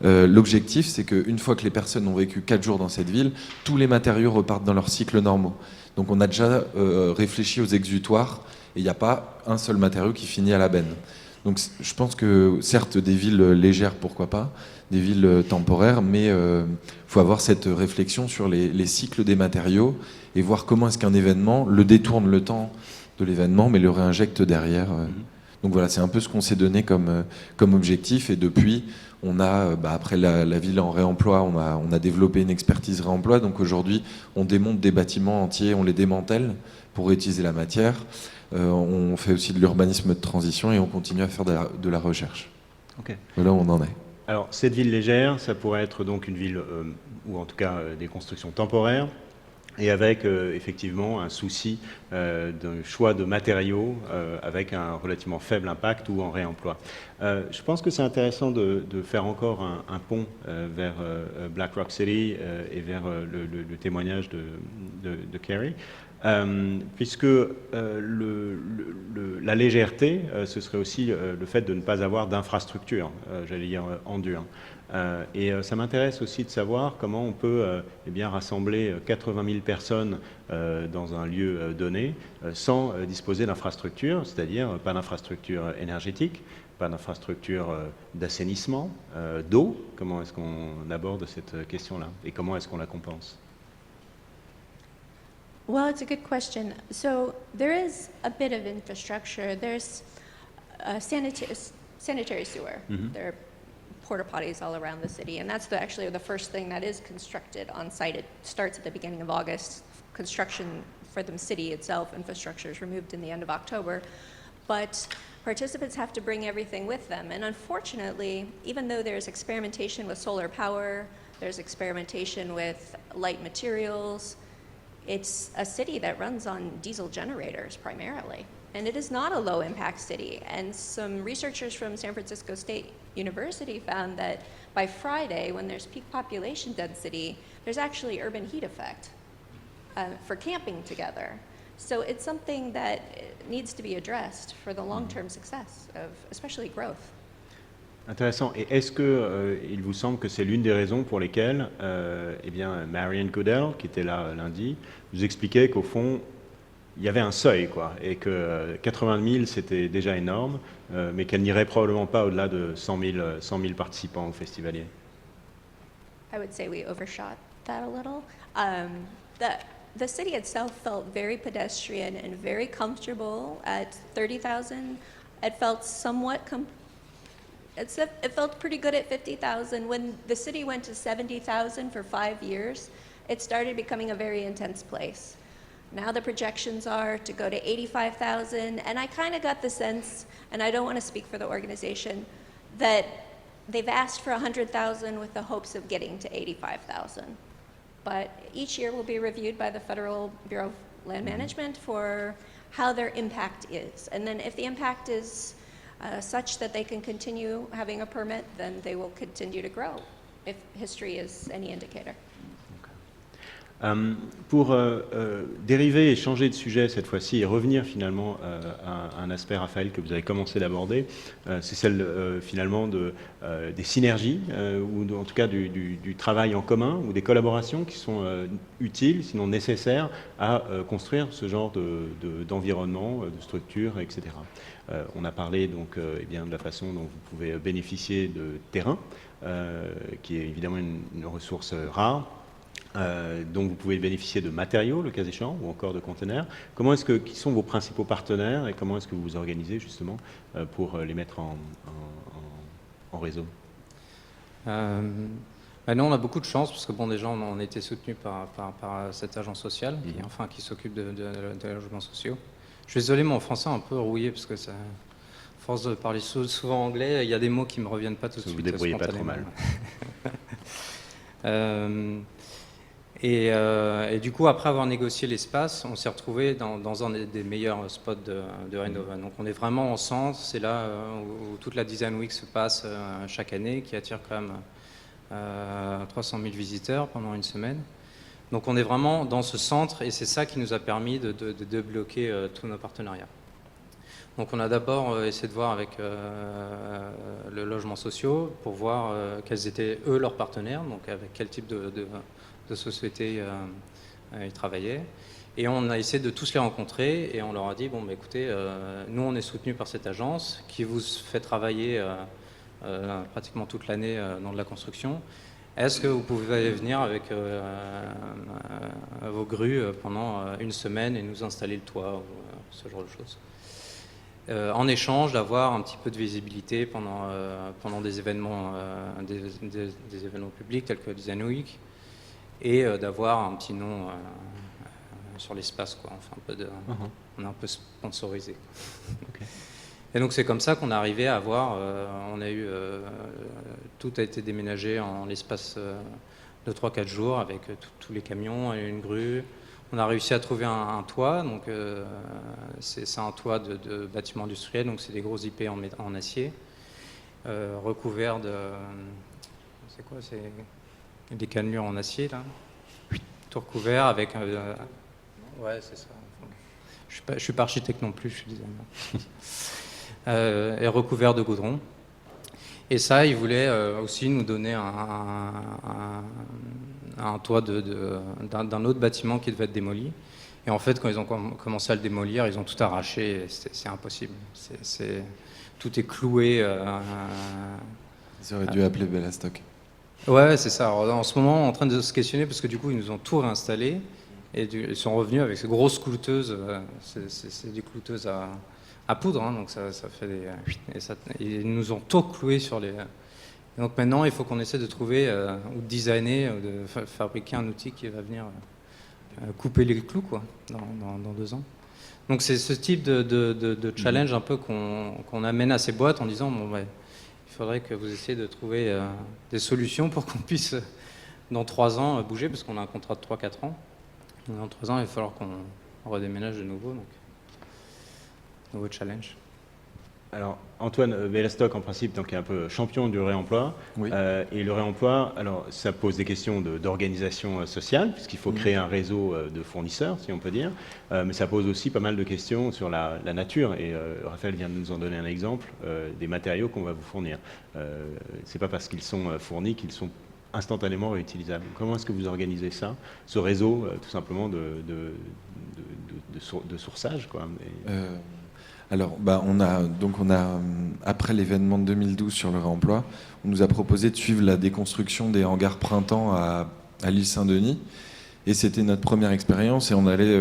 L'objectif, c'est qu'une fois que les personnes ont vécu 4 jours dans cette ville, tous les matériaux repartent dans leurs cycles normaux. Donc on a déjà réfléchi aux exutoires et il n'y a pas un seul matériau qui finit à la benne. Donc je pense que certes des villes légères, pourquoi pas, des villes temporaires, mais il faut avoir cette réflexion sur les cycles des matériaux et voir comment est-ce qu'un événement le détourne le temps de l'événement mais le réinjecte derrière. Donc voilà, c'est un peu ce qu'on s'est donné comme objectif, et depuis on a, après la ville en réemploi, on a développé une expertise réemploi. Donc aujourd'hui, on démonte des bâtiments entiers, on les démantèle pour réutiliser la matière. On fait aussi de l'urbanisme de transition et on continue à faire de la recherche. Okay. Voilà où on en est. Alors, cette ville légère, ça pourrait être donc une ville, ou en tout cas des constructions temporaires, et avec effectivement un souci d'un choix de matériaux avec un relativement faible impact ou en réemploi. Je pense que c'est intéressant de faire encore un pont vers Black Rock City et vers le témoignage de Kerry. Puisque la légèreté, ce serait aussi le fait de ne pas avoir d'infrastructure, j'allais dire en dur. Et ça m'intéresse aussi de savoir comment on peut eh bien, rassembler 80 000 personnes dans un lieu donné sans disposer d'infrastructure, c'est-à-dire pas d'infrastructure énergétique, pas d'infrastructure d'assainissement, d'eau. Comment est-ce qu'on aborde cette question-là et comment est-ce qu'on la compense? Well, it's a good question. So there is a bit of infrastructure. There's a sanitary sewer. There are porta potties all around the city, and that's actually the first thing that is constructed on site. It starts at the beginning of August. Construction for the city itself, infrastructure is removed in the end of October. But participants have to bring everything with them. And unfortunately, even though there's experimentation with solar power, there's experimentation with light materials, it's a city that runs on diesel generators primarily. And it is not a low-impact city. And some researchers from San Francisco State University found that by Friday, when there's peak population density, there's actually urban heat effect for camping together. So it's something that needs to be addressed for the long-term success of especially growth. Intéressant. Et est-ce que il vous semble que c'est l'une des raisons pour lesquelles eh bien, Marion Goodell, qui était là lundi, vous expliquait qu'au fond, il y avait un seuil, quoi, et que 80 000, c'était déjà énorme, mais qu'elle n'irait probablement pas au-delà de 100 000 participants au festivalier? I would say we overshot that a little. The city itself felt very pedestrian and very comfortable at 30,000. It felt somewhat it felt pretty good at 50,000. When the city went to 70,000 for 5 years, it started becoming a very intense place. Now the projections are to go to 85,000, and I kind of got the sense, and I don't want to speak for the organization, that they've asked for 100,000 with the hopes of getting to 85,000. But each year will be reviewed by the Federal Bureau of Land Management for how their impact is. And then if the impact is such that they can continue having a permit, then they will continue to grow, if history is any indicator. Pour dériver et changer de sujet cette fois-ci et revenir finalement à un aspect, Raphaël, que vous avez commencé d'aborder, c'est celle finalement des synergies ou en tout cas du travail en commun ou des collaborations qui sont utiles, sinon nécessaires, à construire ce genre d'environnement, de structure, etc. On a parlé donc eh bien, de la façon dont vous pouvez bénéficier de terrain, qui est évidemment une ressource rare. Donc vous pouvez bénéficier de matériaux, le cas échéant, ou encore de conteneurs. Qui sont vos principaux partenaires et comment est-ce que vous vous organisez justement pour les mettre en réseau? Nous, on a beaucoup de chance parce que bon, déjà, on a été soutenus par cette agence sociale qui s'occupe de logements sociaux. Je suis désolé, mon français est un peu rouillé parce que à force de parler souvent anglais, il y a des mots qui ne me reviennent pas tout de suite. Vous ne vous débrouillez pas trop mal. Et du coup, après avoir négocié l'espace, on s'est retrouvé dans un des meilleurs spots de Renova. Donc on est vraiment en centre, c'est là où toute la Design Week se passe chaque année, qui attire quand même 300 000 visiteurs pendant une semaine. Donc on est vraiment dans ce centre et c'est ça qui nous a permis de débloquer tous nos partenariats. Donc on a d'abord essayé de voir avec le logement social pour voir quels étaient eux leurs partenaires, donc avec quel type de société ils travaillaient. Et on a essayé de tous les rencontrer et on leur a dit, bon, bah, écoutez, nous on est soutenus par cette agence qui vous fait travailler pratiquement toute l'année dans de la construction. Est-ce que vous pouvez venir avec vos grues pendant une semaine et nous installer le toit ou ce genre de choses, en échange d'avoir un petit peu de visibilité pendant des événements, des événements publics tels que Design Week, et d'avoir un petit nom sur l'espace, quoi. Enfin, on est un peu sponsorisé. Okay. Et donc c'est comme ça qu'on est arrivé à avoir, tout a été déménagé en l'espace de 3-4 jours avec tous les camions et une grue. On a réussi à trouver un toit, donc c'est un toit de bâtiment industriel, donc c'est des gros IP en acier, recouverts de... C'est quoi? C'est des cannelures en acier, là. Tout recouvert avec... ouais, c'est ça. Je suis pas architecte non plus, je suis designer. Et recouvert de goudron. Et ça, ils voulaient aussi nous donner un toit d'un autre bâtiment qui devait être démoli. Et en fait, quand ils ont commencé à le démolir, ils ont tout arraché. C'est impossible. Tout est cloué. Ils auraient dû appeler Bellastock. Ouais, c'est ça. Alors, en ce moment, on est en train de se questionner parce que du coup, ils nous ont tout réinstallé. Et ils sont revenus avec ces grosses clouteuses. C'est des clouteuses à poudre, hein, donc ça fait des... ils nous ont tout cloué sur les... Et donc maintenant, il faut qu'on essaie de trouver, ou de designer, ou de fabriquer un outil qui va venir couper les clous, quoi, dans 2 ans. Donc c'est ce type de challenge un peu qu'on amène à ces boîtes en disant, bon, ouais, il faudrait que vous essayiez de trouver des solutions pour qu'on puisse, dans 3 ans, bouger, parce qu'on a un contrat de 3-4 ans. Dans 3 ans, il va falloir qu'on redéménage de nouveau, donc nouveau challenge. Alors, Antoine, Bellastock, en principe, donc, est un peu champion du réemploi. Oui. Et le réemploi, alors, ça pose des questions d'organisation sociale, puisqu'il faut créer un réseau de fournisseurs, si on peut dire. Mais ça pose aussi pas mal de questions sur la nature. Et Raphaël vient de nous en donner un exemple des matériaux qu'on va vous fournir. C'est pas parce qu'ils sont fournis qu'ils sont instantanément réutilisables. Comment est-ce que vous organisez ça, ce réseau, tout simplement, de sourçage, quoi. Alors, on a, après l'événement de 2012 sur le réemploi, on nous a proposé de suivre la déconstruction des hangars printemps à l'île Saint-Denis. Et c'était notre première expérience et on allait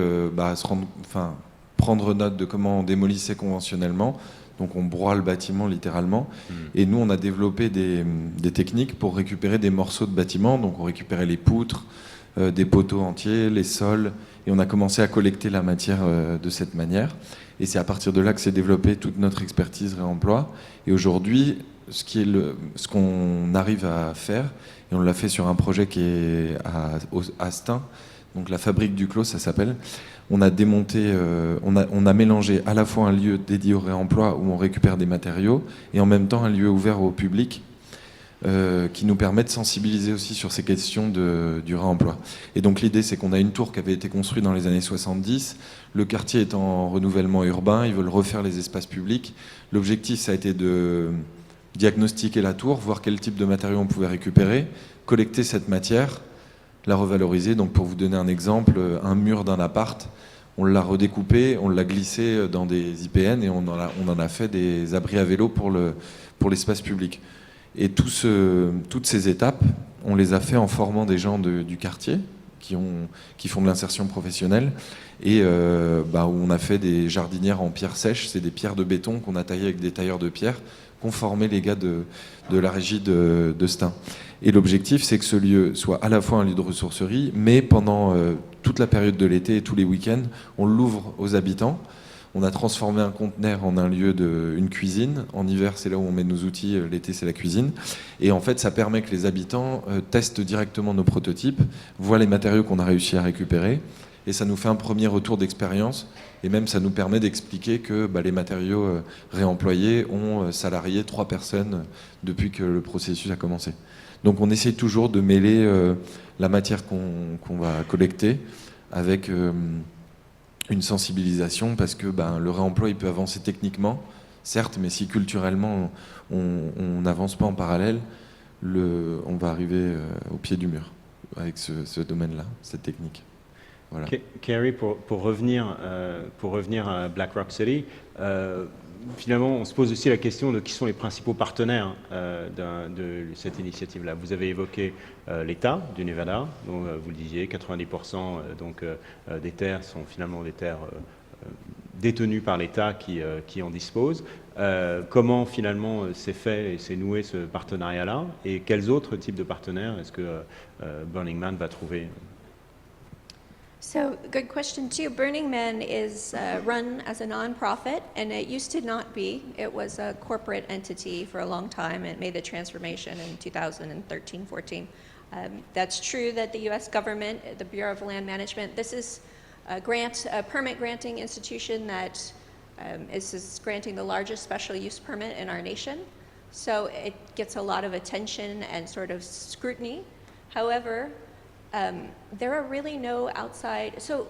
prendre note de comment on démolissait conventionnellement. Donc on broie le bâtiment littéralement. Et nous, on a développé des techniques pour récupérer des morceaux de bâtiment. Donc on récupérait les poutres, des poteaux entiers, les sols. Et on a commencé à collecter la matière de cette manière. Et c'est à partir de là que s'est développée toute notre expertise réemploi. Et aujourd'hui, ce qu'on arrive à faire, et on l'a fait sur un projet qui est à Stein, donc la fabrique du clos, ça s'appelle. On a démonté, on a mélangé à la fois un lieu dédié au réemploi où on récupère des matériaux et en même temps un lieu ouvert au public qui nous permet de sensibiliser aussi sur ces questions du réemploi. Et donc l'idée, c'est qu'on a une tour qui avait été construite dans les années 70. Le quartier est en renouvellement urbain, ils veulent refaire les espaces publics. L'objectif, ça a été de diagnostiquer la tour, voir quel type de matériaux on pouvait récupérer, collecter cette matière, la revaloriser. Donc pour vous donner un exemple, un mur d'un appart, on l'a redécoupé, on l'a glissé dans des IPN et on en a fait des abris à vélo pour l'espace public. Et toutes ces étapes, on les a fait en formant des gens du quartier qui font de l'insertion professionnelle et où on a fait des jardinières en pierre sèche. C'est des pierres de béton qu'on a taillées avec des tailleurs de pierre qu'ont formé les gars de la régie de Stein. Et l'objectif, c'est que ce lieu soit à la fois un lieu de ressourcerie, mais pendant toute la période de l'été et tous les week-ends, on l'ouvre aux habitants. On a transformé un conteneur en un lieu une cuisine. En hiver, c'est là où on met nos outils. L'été, c'est la cuisine. Et en fait, ça permet que les habitants testent directement nos prototypes, voient les matériaux qu'on a réussi à récupérer. Et ça nous fait un premier retour d'expérience. Et même, ça nous permet d'expliquer que les matériaux réemployés ont salarié 3 personnes depuis que le processus a commencé. Donc, on essaye toujours de mêler la matière qu'on va collecter avec une sensibilisation parce que le réemploi il peut avancer techniquement, certes, mais si culturellement on n'avance pas en parallèle, on va arriver au pied du mur avec ce domaine-là, cette technique. Voilà. Kerry, pour revenir à Black Rock City, finalement, on se pose aussi la question de qui sont les principaux partenaires de cette initiative-là. Vous avez évoqué l'État du Nevada, dont vous le disiez, 90% des terres sont finalement des terres détenues par l'État qui en dispose. Comment finalement s'est fait et s'est noué ce partenariat-là, et quels autres types de partenaires est-ce que Burning Man va trouver? So, good question too. Burning Man is run as a nonprofit, and it used to not be. It was a corporate entity for a long time. It made the transformation in 2013-14. That's true that the U.S. government, the Bureau of Land Management, this is a permit granting institution that is granting the largest special use permit in our nation. So it gets a lot of attention and sort of scrutiny. However, there are really no outside, so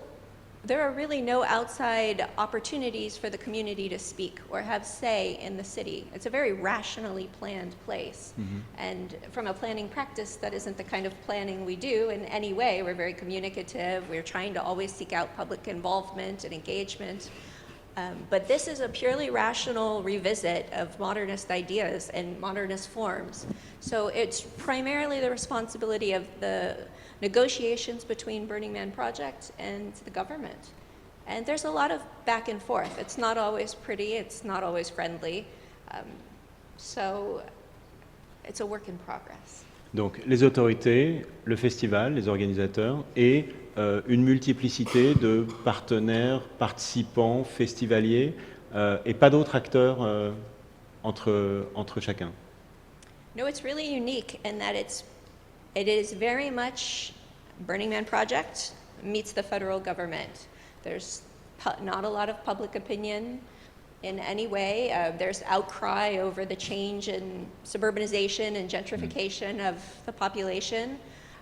there are really no outside opportunities for the community to speak or have say in the city. It's a very rationally planned place. And from a planning practice, that isn't the kind of planning we do in any way. We're very communicative. We're trying to always seek out public involvement and engagement. But this is a purely rational revisit of modernist ideas and modernist forms. So it's primarily the responsibility of the negotiations between Burning Man Project and the government. And there's a lot of back and forth. It's not always pretty, it's not always friendly. So it's a work in progress. Donc les autorités, le festival, les organisateurs et une multiplicité de partenaires, participants, festivaliers et pas d'autres acteurs entre chacun. No, it's really unique in that it is very much Burning Man Project meets the federal government. There's not a lot of public opinion in any way. There's outcry over the change in suburbanization and gentrification of the population.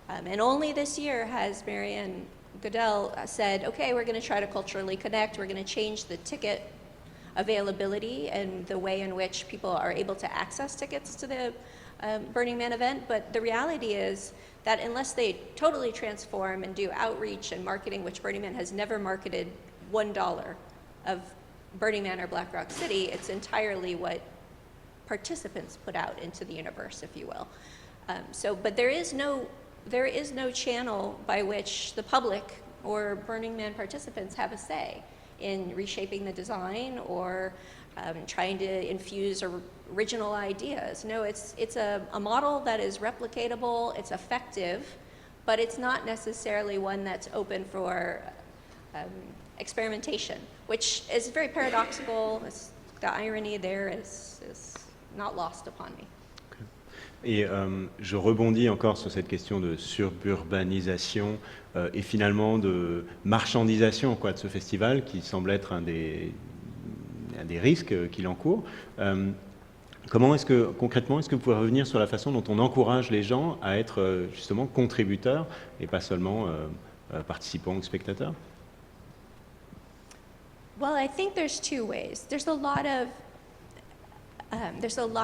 And only this year has Marianne Goodell said, okay, we're going to try to culturally connect. We're going to change the ticket availability and the way in which people are able to access tickets to the Burning Man event. But the reality is that unless they totally transform and do outreach and marketing, which Burning Man has never marketed $1 of Burning Man or Black Rock City, it's entirely what participants put out into the universe, if you will. But there is no channel by which the public or Burning Man participants have a say in reshaping the design or trying to infuse original ideas. No, it's a model that is replicatable, it's effective, but it's not necessarily one that's open for experimentation, which is very paradoxical. The irony there is not lost upon me. Et je rebondis encore sur cette question de suburbanisation et finalement de marchandisation de ce festival qui semble être un des risques qu'il encourt. Concrètement, est-ce que vous pouvez revenir sur la façon dont on encourage les gens à être justement contributeurs et pas seulement participants ou spectateurs? Well, I think there's two ways. There's a lot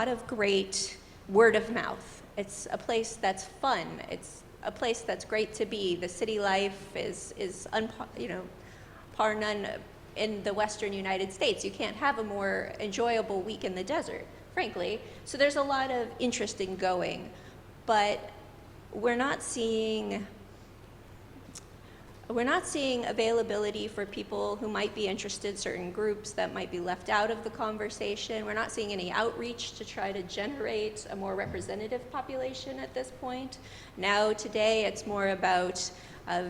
of great word of mouth. It's a place that's fun. It's a place that's great to be. The city life is par none in the Western United States. You can't have a more enjoyable week in the desert, frankly. So there's a lot of interest in going, but we're not seeing availability for people who might be interested, certain groups that might be left out of the conversation. We're not seeing any outreach to try to generate a more representative population at this point. Now, today, it's more about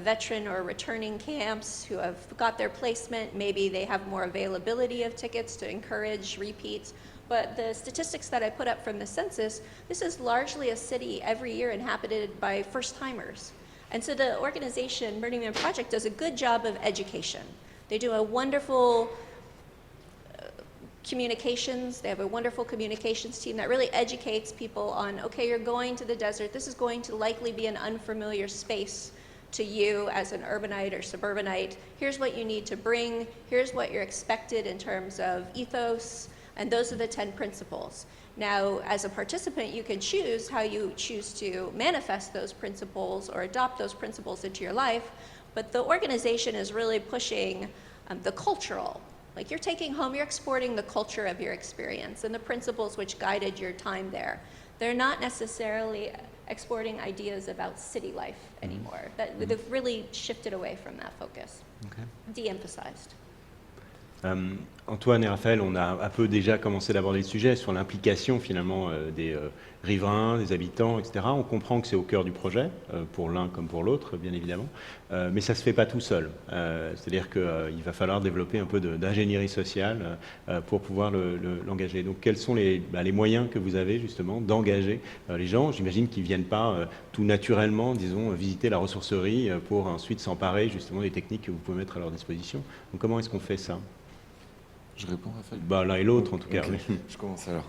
veteran or returning camps who have got their placement. Maybe they have more availability of tickets to encourage repeats. But the statistics that I put up from the census, this is largely a city every year inhabited by first-timers. And so the organization, Burning Man Project, does a good job of education. They do a wonderful communications. They have a wonderful communications team that really educates people on, okay, you're going to the desert. This is going to likely be an unfamiliar space to you as an urbanite or suburbanite. Here's what you need to bring. Here's what you're expected in terms of ethos. And those are the 10 principles. Now, as a participant, you can choose how you choose to manifest those principles or adopt those principles into your life, but the organization is really pushing the cultural. Like you're taking home, you're exporting the culture of your experience and the principles which guided your time there. They're not necessarily exporting ideas about city life anymore. They've really shifted away from that focus, de-emphasized. Antoine et Raphaël, on a un peu déjà commencé d'aborder le sujet sur l'implication finalement des riverains, des habitants, etc. On comprend que c'est au cœur du projet, pour l'un comme pour l'autre, bien évidemment, mais ça ne se fait pas tout seul. C'est-à-dire qu'il va falloir développer un peu d'ingénierie sociale pour pouvoir l'engager. Donc quels sont les moyens que vous avez justement d'engager les gens? J'imagine qu'ils ne viennent pas tout naturellement, disons, visiter la ressourcerie pour ensuite s'emparer justement des techniques que vous pouvez mettre à leur disposition. Donc comment est-ce qu'on fait ça? Je réponds, Raphaël? L'un et l'autre, en tout cas. Okay. Oui. Je commence alors.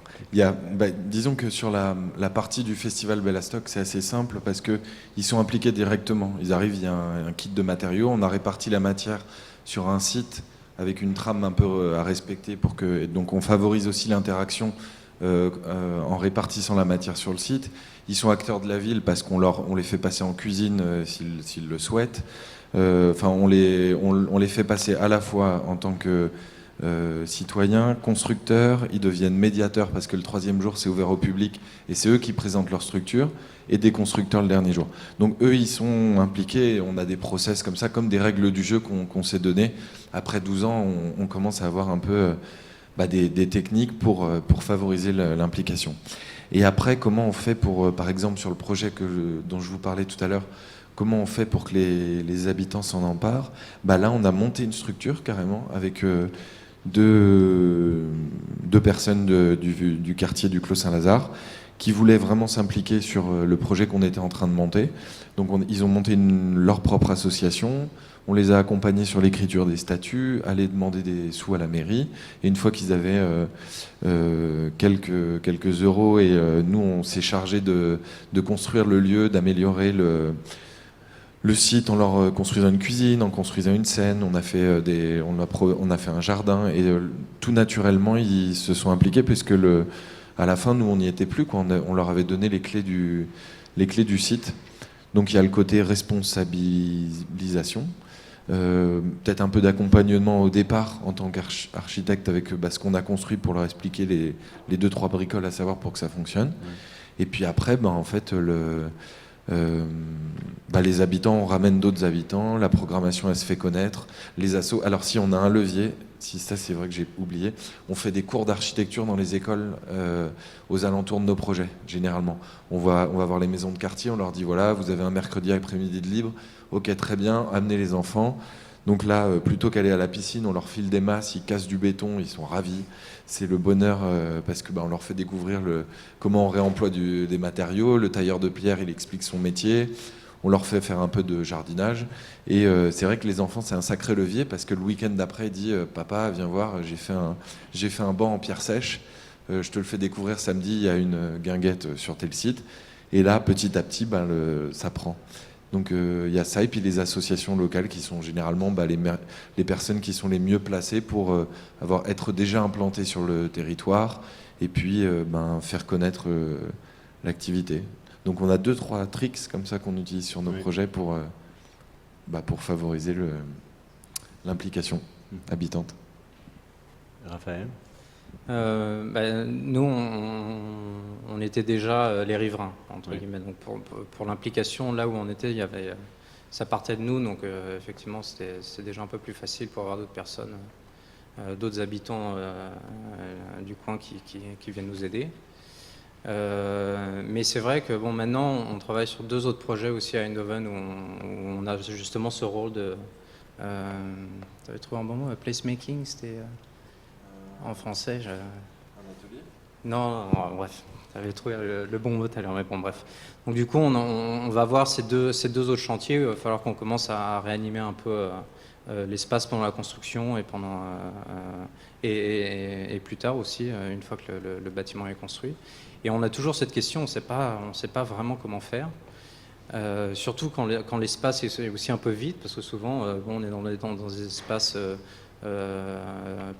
Disons que sur la partie du festival Bellastock, c'est assez simple parce qu'ils sont impliqués directement. Ils arrivent, il y a un kit de matériaux, on a réparti la matière sur un site avec une trame un peu à respecter pour que, donc on favorise aussi l'interaction en répartissant la matière sur le site. Ils sont acteurs de la ville parce on les fait passer en cuisine s'ils le souhaitent. Enfin, on les fait passer à la fois en tant que citoyens, constructeurs, ils deviennent médiateurs parce que le 3e jour c'est ouvert au public et c'est eux qui présentent leur structure, et des constructeurs le dernier jour. Donc eux ils sont impliqués, on a des process comme ça, comme des règles du jeu qu'on s'est données. Après 12 ans on commence à avoir un peu des techniques pour favoriser l'implication. Et après, comment on fait pour, par exemple sur le projet dont je vous parlais tout à l'heure, comment on fait pour que les habitants s'en emparent? Là on a monté une structure carrément avec deux personnes du quartier du Clos Saint-Lazare qui voulaient vraiment s'impliquer sur le projet qu'on était en train de monter. Donc ils ont monté leur propre association, on les a accompagnés sur l'écriture des statuts, aller demander des sous à la mairie, et une fois qu'ils avaient quelques euros, et nous on s'est chargé de construire le lieu, d'améliorer le site en leur construisant une cuisine, en construisant une scène, on a fait un jardin, et tout naturellement ils se sont impliqués puisque à la fin nous on n'y était plus, quoi. On leur avait donné les clés du site. Donc il y a le côté responsabilisation, peut-être un peu d'accompagnement au départ en tant qu'architecte avec ce qu'on a construit pour leur expliquer les 2-3 bricoles à savoir pour que ça fonctionne. Et puis après en fait les habitants, on ramène d'autres habitants, la programmation elle se fait connaître, les assos. Alors si on a un levier, si ça c'est vrai que j'ai oublié, on fait des cours d'architecture dans les écoles aux alentours de nos projets, généralement. On va voir les maisons de quartier, on leur dit voilà, vous avez un mercredi après-midi de libre, ok très bien, amenez les enfants. Donc là, plutôt qu'aller à la piscine, on leur file des masses, ils cassent du béton, ils sont ravis. C'est le bonheur parce que on leur fait découvrir comment on réemploie des matériaux. Le tailleur de pierre, il explique son métier. On leur fait faire un peu de jardinage. Et c'est vrai que les enfants, c'est un sacré levier parce que le week-end d'après, il dit papa, viens voir, j'ai fait un banc en pierre sèche. Je te le fais découvrir samedi, il y a une guinguette sur tel site. Et là, petit à petit, ça prend. Donc il y a ça, et puis les associations locales qui sont généralement les personnes qui sont les mieux placées pour être déjà implantées sur le territoire et puis faire connaître l'activité. Donc on a 2-3 tricks comme ça qu'on utilise sur nos projets pour favoriser l'implication habitante. Raphaël? Nous, on était déjà les riverains, entre guillemets. Donc pour l'implication, là où on était, ça partait de nous, donc effectivement, c'était déjà un peu plus facile pour avoir d'autres personnes, d'autres habitants du coin qui viennent nous aider. Mais c'est vrai que maintenant, on travaille sur 2 autres projets aussi à Eindhoven où on a justement ce rôle de... tu avais trouvé un bon mot, placemaking, c'était... En français, Un atelier ? Non, bref, tu avais trouvé le bon mot tout à l'heure, mais bon, bref. Donc du coup, on va voir ces deux autres chantiers. Il va falloir qu'on commence à réanimer un peu l'espace pendant la construction et plus tard aussi, une fois que le bâtiment est construit. Et on a toujours cette question, on ne sait pas vraiment comment faire. Surtout quand l'espace est aussi un peu vide, parce que souvent, on est dans des espaces...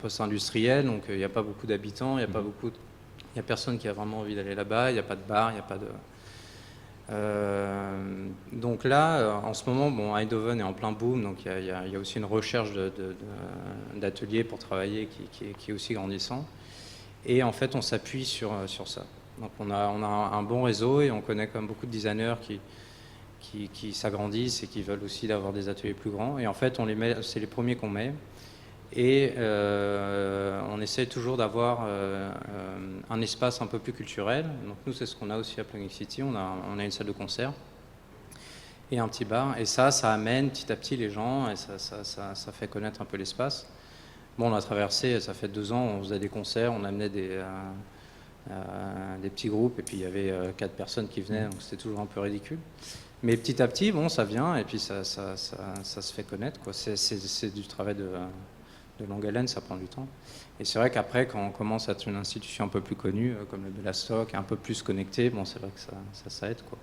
post-industriel, donc il n'y a pas beaucoup d'habitants, il n'y a personne qui a vraiment envie d'aller là-bas, il n'y a pas de bar, il n'y a pas de... donc là, en ce moment, Eindhoven est en plein boom, donc il y a aussi une recherche d'ateliers pour travailler qui est aussi grandissant. Et en fait, on s'appuie sur ça. Donc on a un bon réseau et on connaît quand même beaucoup de designers qui s'agrandissent et qui veulent aussi avoir des ateliers plus grands. Et en fait, c'est les premiers qu'on met. Et on essaie toujours d'avoir un espace un peu plus culturel. Donc nous, c'est ce qu'on a aussi à Plugging City. On a une salle de concert et un petit bar. Et ça amène petit à petit les gens et ça fait connaître un peu l'espace. On a traversé, ça fait 2 ans, on faisait des concerts, on amenait des petits groupes et puis il y avait 4 personnes qui venaient, donc c'était toujours un peu ridicule. Mais petit à petit, ça vient et puis ça se fait connaître, quoi. C'est du travail de longue haleine, ça prend du temps. Et c'est vrai qu'après, quand on commence à être une institution un peu plus connue, comme le Belastock, un peu plus connectée, c'est vrai que ça aide, quoi.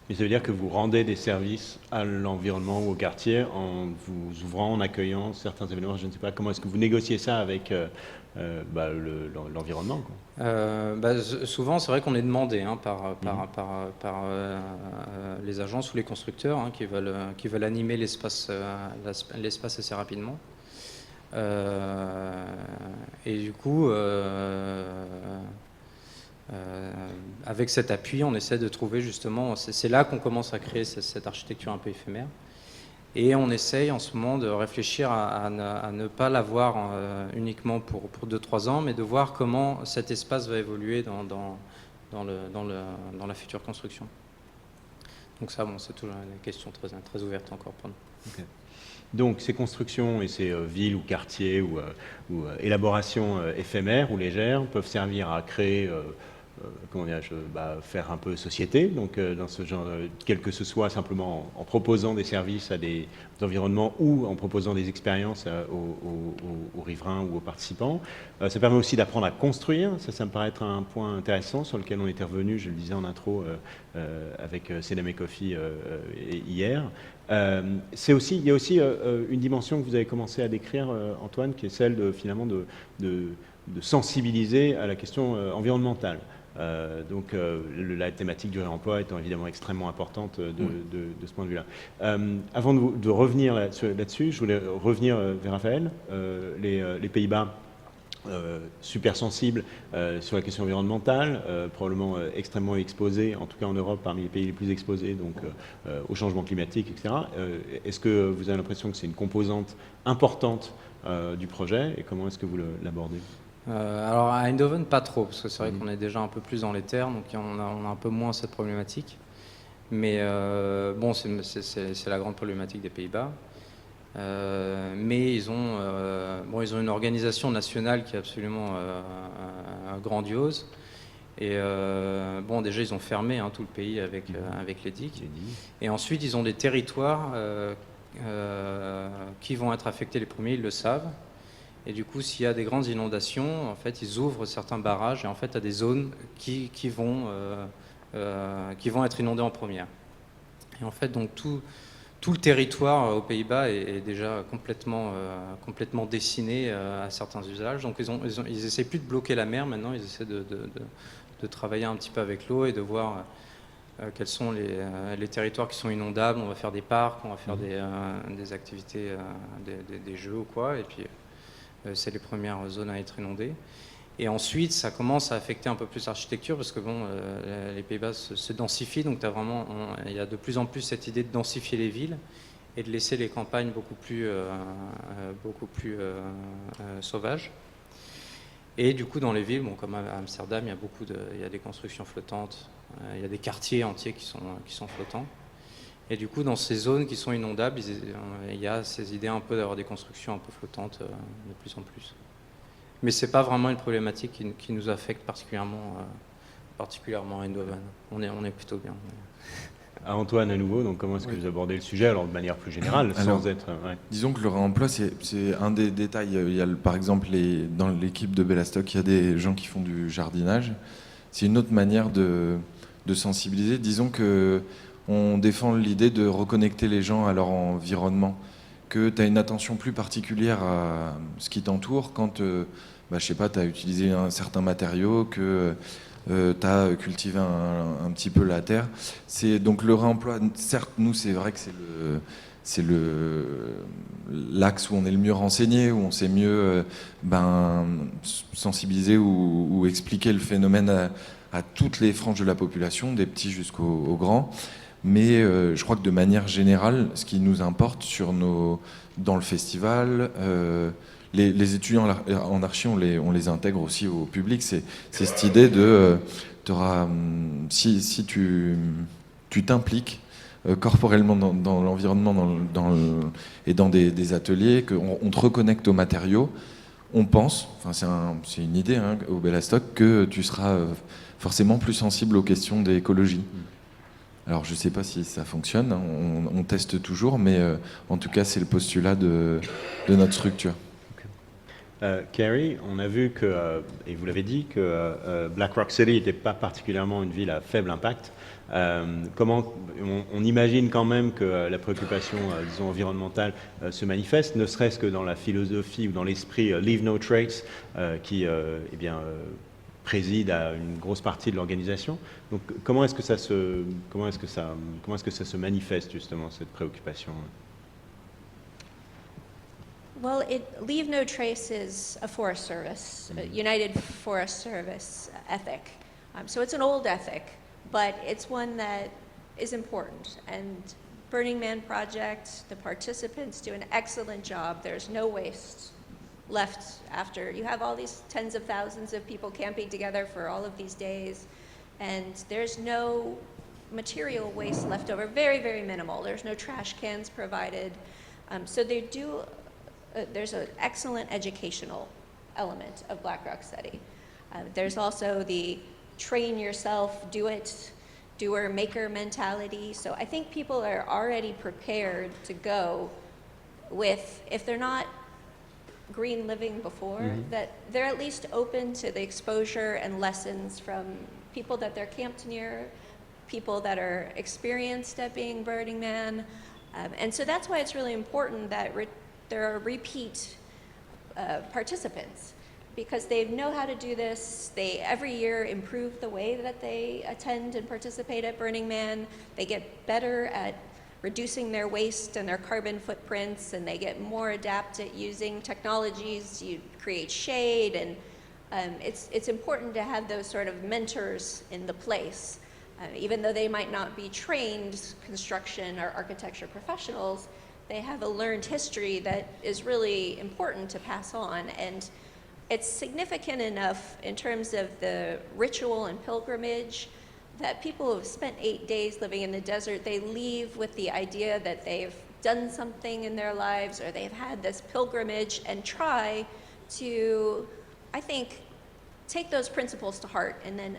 Et ça veut dire que vous rendez des services à l'environnement ou au quartier en vous ouvrant, en accueillant certains événements. Je ne sais pas, comment est-ce que vous négociez ça avec l'environnement, quoi. Souvent, c'est vrai qu'on est demandé par les agences ou les constructeurs qui veulent animer l'espace assez rapidement. Et du coup, avec cet appui, on essaie de trouver justement, c'est là qu'on commence à créer cette architecture un peu éphémère. Et on essaye en ce moment de réfléchir à ne pas l'avoir uniquement pour 2-3 ans, mais de voir comment cet espace va évoluer dans la future construction. Donc ça, c'est toujours une question très ouverte encore pour nous. Okay. Donc ces constructions et ces villes ou quartiers ou élaborations éphémères ou légères peuvent servir à créer faire un peu société, donc dans ce genre, quel que ce soit, simplement en proposant des services à des environnements ou en proposant des expériences aux riverains ou aux participants. Ça permet aussi d'apprendre à construire, ça me paraît être un point intéressant sur lequel on était revenu, je le disais en intro, avec Sedam et Kofi hier. Il y a aussi une dimension que vous avez commencé à décrire, Antoine, qui est celle de sensibiliser à la question environnementale. La thématique du réemploi étant évidemment extrêmement importante de ce point de vue-là. Avant de revenir là-dessus, je voulais revenir vers Raphaël. Les Pays-Bas, super sensibles sur la question environnementale, probablement extrêmement exposés, en tout cas en Europe, parmi les pays les plus exposés donc, au changement climatique, etc. Est-ce que vous avez l'impression que c'est une composante importante du projet et comment est-ce que vous l'abordez ? Alors à Eindhoven, pas trop, parce que c'est vrai qu'on est déjà un peu plus dans les terres, donc on a un peu moins cette problématique. Mais c'est la grande problématique des Pays-Bas. Mais ils ont une organisation nationale qui est absolument grandiose. Et déjà, ils ont fermé tout le pays avec les digues. Et ensuite, ils ont des territoires qui vont être affectés les premiers, ils le savent. Et du coup, s'il y a des grandes inondations, en fait, ils ouvrent certains barrages et en fait, à des zones qui vont être inondées en première. Et en fait, donc tout le territoire aux Pays-Bas est déjà complètement dessiné à certains usages. Donc, ils essaient plus de bloquer la mer maintenant. Ils essaient de travailler un petit peu avec l'eau et de voir quels sont les territoires qui sont inondables. On va faire des parcs, on va faire des activités, des jeux ou quoi. Et puis c'est les premières zones à être inondées. Et ensuite, ça commence à affecter un peu plus l'architecture parce que les Pays-Bas se densifient, donc il y a de plus en plus cette idée de densifier les villes et de laisser les campagnes beaucoup plus sauvages. Et du coup, dans les villes, comme à Amsterdam, il y a des constructions flottantes, il y a des quartiers entiers qui sont flottants. Et du coup, dans ces zones qui sont inondables, il y a ces idées un peu d'avoir des constructions un peu flottantes de plus en plus. Mais ce n'est pas vraiment une problématique qui nous affecte particulièrement à Eindhoven. On est plutôt bien. Ah, Antoine, à nouveau, donc comment est-ce que vous abordez le sujet alors de manière plus générale, sans être... Disons que le réemploi, c'est un des détails. Il y a, par exemple, dans l'équipe de Bellastock, il y a des gens qui font du jardinage. C'est une autre manière de sensibiliser. Disons qu'on défend l'idée de reconnecter les gens à leur environnement, que tu as une attention plus particulière à ce qui t'entoure quand, je sais pas, tu as utilisé un certain matériau, que tu as cultivé un petit peu la terre. Donc le réemploi, certes, nous, c'est vrai que c'est l'axe où on est le mieux renseigné, où on sait mieux sensibiliser ou expliquer le phénomène à toutes les franges de la population, des petits jusqu'aux grands. Mais je crois que de manière générale, ce qui nous importe dans le festival, les étudiants en archi, on les intègre aussi au public. C'est cette idée de si tu t'impliques corporellement dans l'environnement et dans des ateliers, qu'on te reconnecte aux matériaux, on pense, c'est une idée au Bellastock, que tu seras forcément plus sensible aux questions d'écologie. Alors je ne sais pas si ça fonctionne, on teste toujours, mais en tout cas c'est le postulat de notre structure. Kerry, on a vu que, et vous l'avez dit, que Black Rock City n'était pas particulièrement une ville à faible impact. Comment on imagine quand même que la préoccupation, disons, environnementale se manifeste, ne serait-ce que dans la philosophie ou dans l'esprit Leave No Trace, qui préside à une grosse partie de l'organisation. Donc, comment est-ce que ça se manifeste justement cette préoccupation? Well, Leave No Trace is a Forest Service, a United Forest Service ethic. So it's an old ethic, but it's one that is important. And Burning Man Project, the participants do an excellent job. There's no waste left after. You have all these tens of thousands of people camping together for all of these days, and there's no material waste left over, very, very minimal. There's no trash cans provided. So they do. There's an excellent educational element of Black Rock City. There's also the train yourself, do it, doer, maker mentality. So I think people are already prepared to go with, if they're not green living before, that they're at least open to the exposure and lessons from people that they're camped near, people that are experienced at being Burning Man. And so that's why it's really important that there are repeat participants, because they know how to do this. They every year improve the way that they attend and participate at Burning Man. They get better at reducing their waste and their carbon footprints, and they get more adept at using technologies to create shade. And it's important to have those sort of mentors in the place. Even though they might not be trained construction or architecture professionals, they have a learned history that is really important to pass on. And it's significant enough in terms of the ritual and pilgrimage that people who have spent 8 days living in the desert, they leave with the idea that they've done something in their lives, or they've had this pilgrimage, and try to, I think, take those principles to heart and then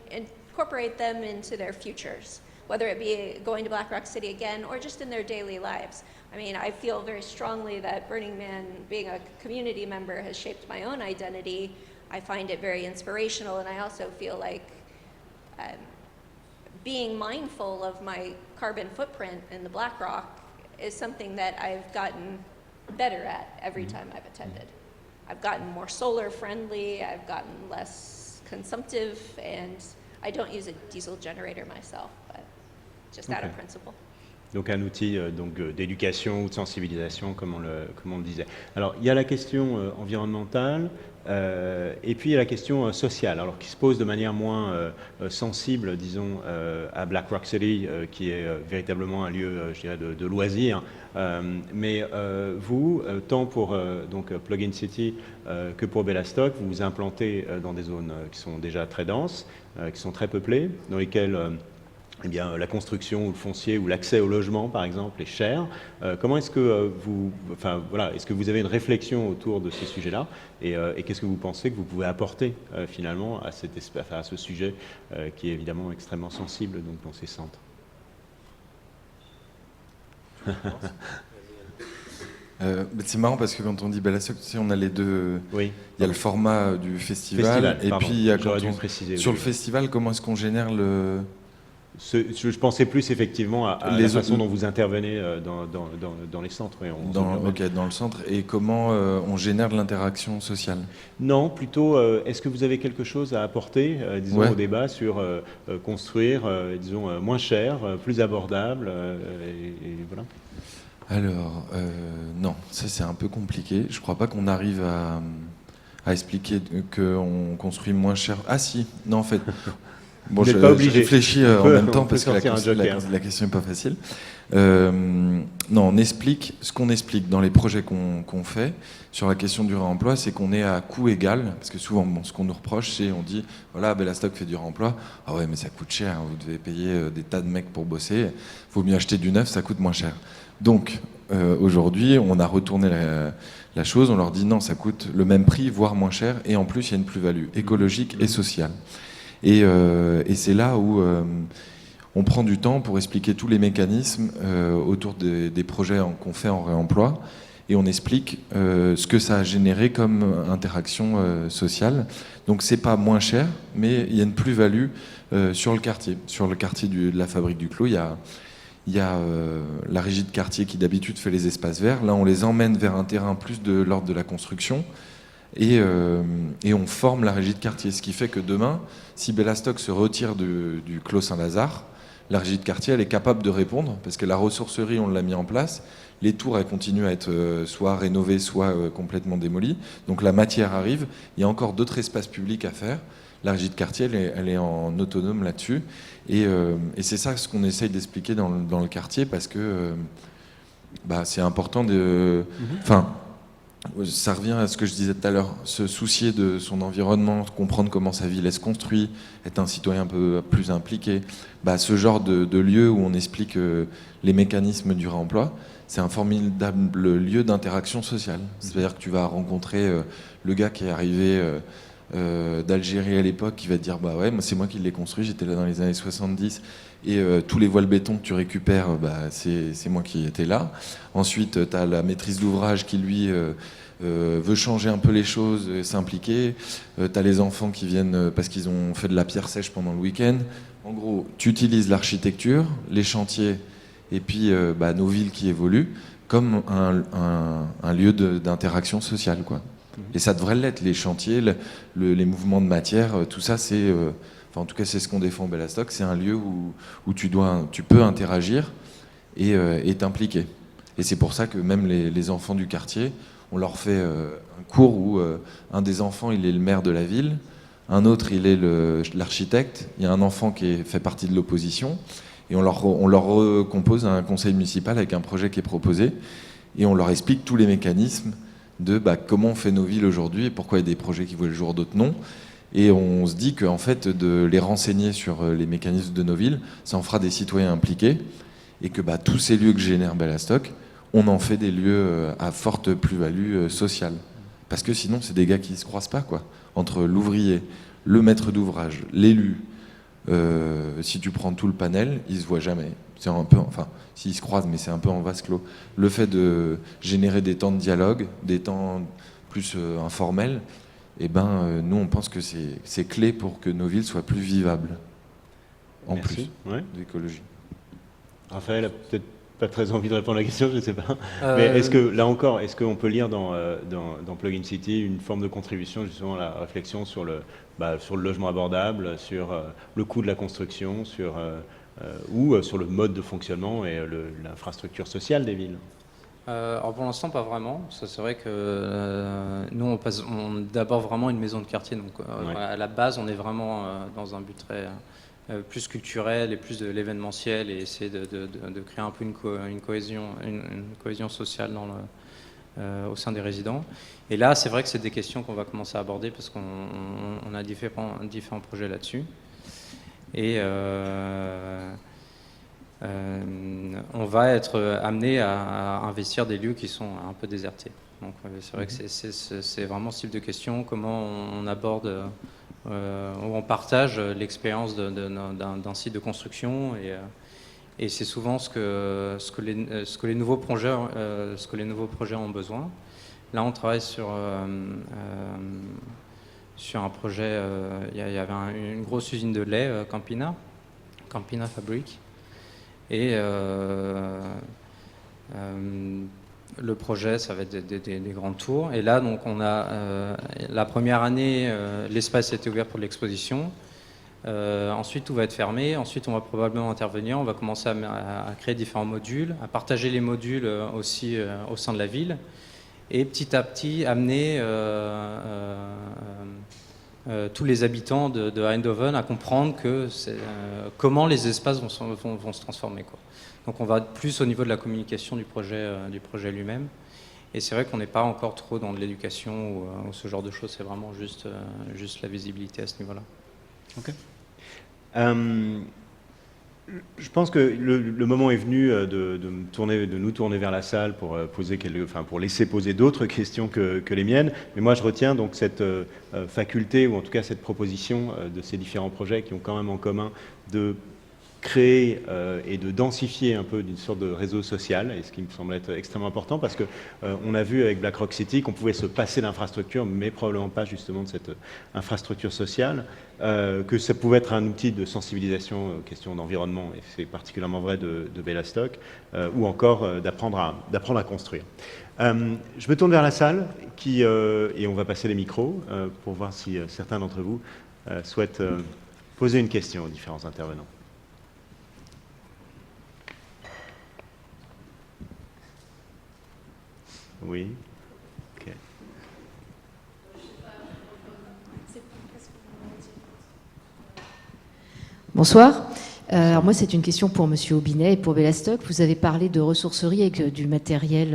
incorporate them into their futures, whether it be going to Black Rock City again or just in their daily lives. I mean, I feel very strongly that Burning Man, being a community member, has shaped my own identity. I find it very inspirational, and I also feel like being mindful of my carbon footprint in the Black Rock is something that I've gotten better at every time I've attended. I've gotten more solar friendly, I've gotten less consumptive, and I don't use a diesel generator myself, but just out of principle. Donc un outil d'éducation ou de sensibilisation, comme on le disait. Alors il y a la question environnementale et puis il y a la question sociale, alors qui se pose de manière moins sensible, disons, à Black Rock City, qui est véritablement un lieu, je dirais, de loisirs. Mais vous, tant pour donc Plug-in City que pour Bellastock, vous vous implantez dans des zones qui sont déjà très denses, qui sont très peuplées, dans lesquelles eh bien, la construction ou le foncier ou l'accès au logement, par exemple, est cher. Comment est-ce que est-ce que vous avez une réflexion autour de ces sujets-là et qu'est-ce que vous pensez que vous pouvez apporter finalement à ce sujet qui est évidemment extrêmement sensible donc, dans ces centres? C'est marrant parce que quand on dit Bellastock, tu sais, on a les deux. Oui. Il y a le format du festival et puis il y a sur le festival, comment est-ce qu'on génère le. Je pensais plus effectivement à la façon dont vous intervenez dans les centres. Oui, dans le centre. Et comment on génère de l'interaction sociale? Non, plutôt, est-ce que vous avez quelque chose à apporter, disons, au débat sur construire, disons, moins cher, plus abordable, et voilà. Alors, non, ça c'est un peu compliqué. Je crois pas qu'on arrive à expliquer qu'on construit moins cher. Ah si, non en fait... Bon, je réfléchis en même temps parce que la question n'est pas facile. Non, on explique ce qu'on explique dans les projets qu'on fait sur la question du réemploi, c'est qu'on est à coût égal, parce que souvent, ce qu'on nous reproche, c'est on dit voilà, Bellastock fait du réemploi, ah ouais, mais ça coûte cher, vous devez payer des tas de mecs pour bosser, il faut mieux acheter du neuf, ça coûte moins cher. Donc aujourd'hui, on a retourné la chose, on leur dit non, ça coûte le même prix, voire moins cher, et en plus, il y a une plus-value écologique et sociale. Et c'est là où on prend du temps pour expliquer tous les mécanismes autour des projets qu'on fait en réemploi. et on explique ce que ça a généré comme interaction sociale. Donc c'est pas moins cher, mais il y a une plus-value sur le quartier. Sur le quartier de la Fabrique du Clos, il y a la régie de quartier qui d'habitude fait les espaces verts. Là, on les emmène vers un terrain plus de l'ordre de la construction et on forme la régie de quartier. Ce qui fait que demain, si Bellastock se retire du Clos Saint-Lazare, la régie de quartier, elle est capable de répondre parce que la ressourcerie, on l'a mis en place. Les tours, elles continuent à être soit rénovées, soit complètement démolies. Donc la matière arrive. Il y a encore d'autres espaces publics à faire. La régie de quartier, elle est en autonome là-dessus. Et c'est ça ce qu'on essaye d'expliquer dans le quartier parce que c'est important de... Enfin, ça revient à ce que je disais tout à l'heure. Se soucier de son environnement, comprendre comment sa ville se construit, être un citoyen un peu plus impliqué. Ce genre de lieu où on explique les mécanismes du réemploi, c'est un formidable lieu d'interaction sociale. C'est-à-dire que tu vas rencontrer le gars qui est arrivé d'Algérie à l'époque, qui va te dire ouais, c'est moi qui l'ai construit, j'étais là dans les années 70, et tous les voiles béton que tu récupères, c'est moi qui étais là. Ensuite, tu as la maîtrise d'ouvrage qui, lui, veut changer un peu les choses, s'impliquer. Tu as les enfants qui viennent parce qu'ils ont fait de la pierre sèche pendant le week-end. En gros, tu utilises l'architecture, les chantiers, et puis nos villes qui évoluent comme un lieu d'interaction sociale, quoi. Et ça devrait l'être, les chantiers, les mouvements de matière, tout ça, c'est... en tout cas, c'est ce qu'on défend au Bellastock, c'est un lieu où tu peux interagir et t'impliquer. Et c'est pour ça que même les enfants du quartier, on leur fait un cours où un des enfants, il est le maire de la ville, un autre, il est l'architecte, il y a un enfant qui fait partie de l'opposition, et on leur recompose un conseil municipal avec un projet qui est proposé, et on leur explique tous les mécanismes de comment on fait nos villes aujourd'hui et pourquoi il y a des projets qui voient le jour, d'autres non. Et on se dit qu'en fait, de les renseigner sur les mécanismes de nos villes, ça en fera des citoyens impliqués, et que tous ces lieux que génère Bellastock, on en fait des lieux à forte plus-value sociale. Parce que sinon, c'est des gars qui ne se croisent pas, quoi. Entre l'ouvrier, le maître d'ouvrage, l'élu, si tu prends tout le panel, ils ne se voient jamais. C'est un peu, s'ils se croisent, mais c'est un peu en vase clos. Le fait de générer des temps de dialogue, des temps plus informels, nous, on pense que c'est clé pour que nos villes soient plus vivables. En Merci. plus d'écologie. Raphaël a peut-être pas très envie de répondre à la question, je ne sais pas. Mais est-ce que, là encore, est-ce qu'on peut lire dans Plug in City une forme de contribution justement à la réflexion sur le logement abordable, sur le coût de la construction, ou sur le mode de fonctionnement et l'infrastructure sociale des villes? Alors pour l'instant, pas vraiment. C'est vrai que nous, on d'abord vraiment une maison de quartier. Donc à la base, on est vraiment dans un but très plus culturel et plus de l'événementiel, et essayer de créer un peu une cohésion sociale au sein des résidents. Et là, c'est vrai que c'est des questions qu'on va commencer à aborder parce qu'on a différents projets là-dessus. Et on va être amené à investir des lieux qui sont un peu désertés. Donc c'est vrai que c'est vraiment ce type de question, comment on aborde, où on partage l'expérience d'un site de construction, et c'est souvent ce que les nouveaux projets ont besoin. Là, on travaille sur un projet, il y avait une grosse usine de lait, Campina Fabric. Et le projet, ça va être des grandes tours. Et là, donc, on a la première année, l'espace a été ouvert pour l'exposition. Ensuite, tout va être fermé. Ensuite, on va probablement intervenir. On va commencer à créer différents modules, à partager les modules aussi au sein de la ville. Et petit à petit, amener tous les habitants de Eindhoven à comprendre comment les espaces vont se transformer, quoi. Donc on va plus au niveau de la communication du projet lui-même. Et c'est vrai qu'on n'est pas encore trop dans de l'éducation ou ce genre de choses, c'est vraiment juste la visibilité à ce niveau-là. Ok. Je pense que le moment est venu de nous tourner vers la salle pour pour laisser poser d'autres questions que les miennes. Mais moi, je retiens donc cette faculté, ou en tout cas cette proposition de ces différents projets qui ont quand même en commun de créer et de densifier un peu d'une sorte de réseau social, et ce qui me semble être extrêmement important, parce que on a vu avec BlackRock City qu'on pouvait se passer d'infrastructure, mais probablement pas justement de cette infrastructure sociale, que ça pouvait être un outil de sensibilisation aux questions d'environnement, et c'est particulièrement vrai de Bellastock, ou encore d'apprendre à construire. Je me tourne vers la salle, et on va passer les micros pour voir si certains d'entre vous souhaitent poser une question aux différents intervenants. Oui. Ok. Bonsoir. Alors moi, c'est une question pour Monsieur Aubinet et pour Bellastock. Vous avez parlé de ressourcerie avec du matériel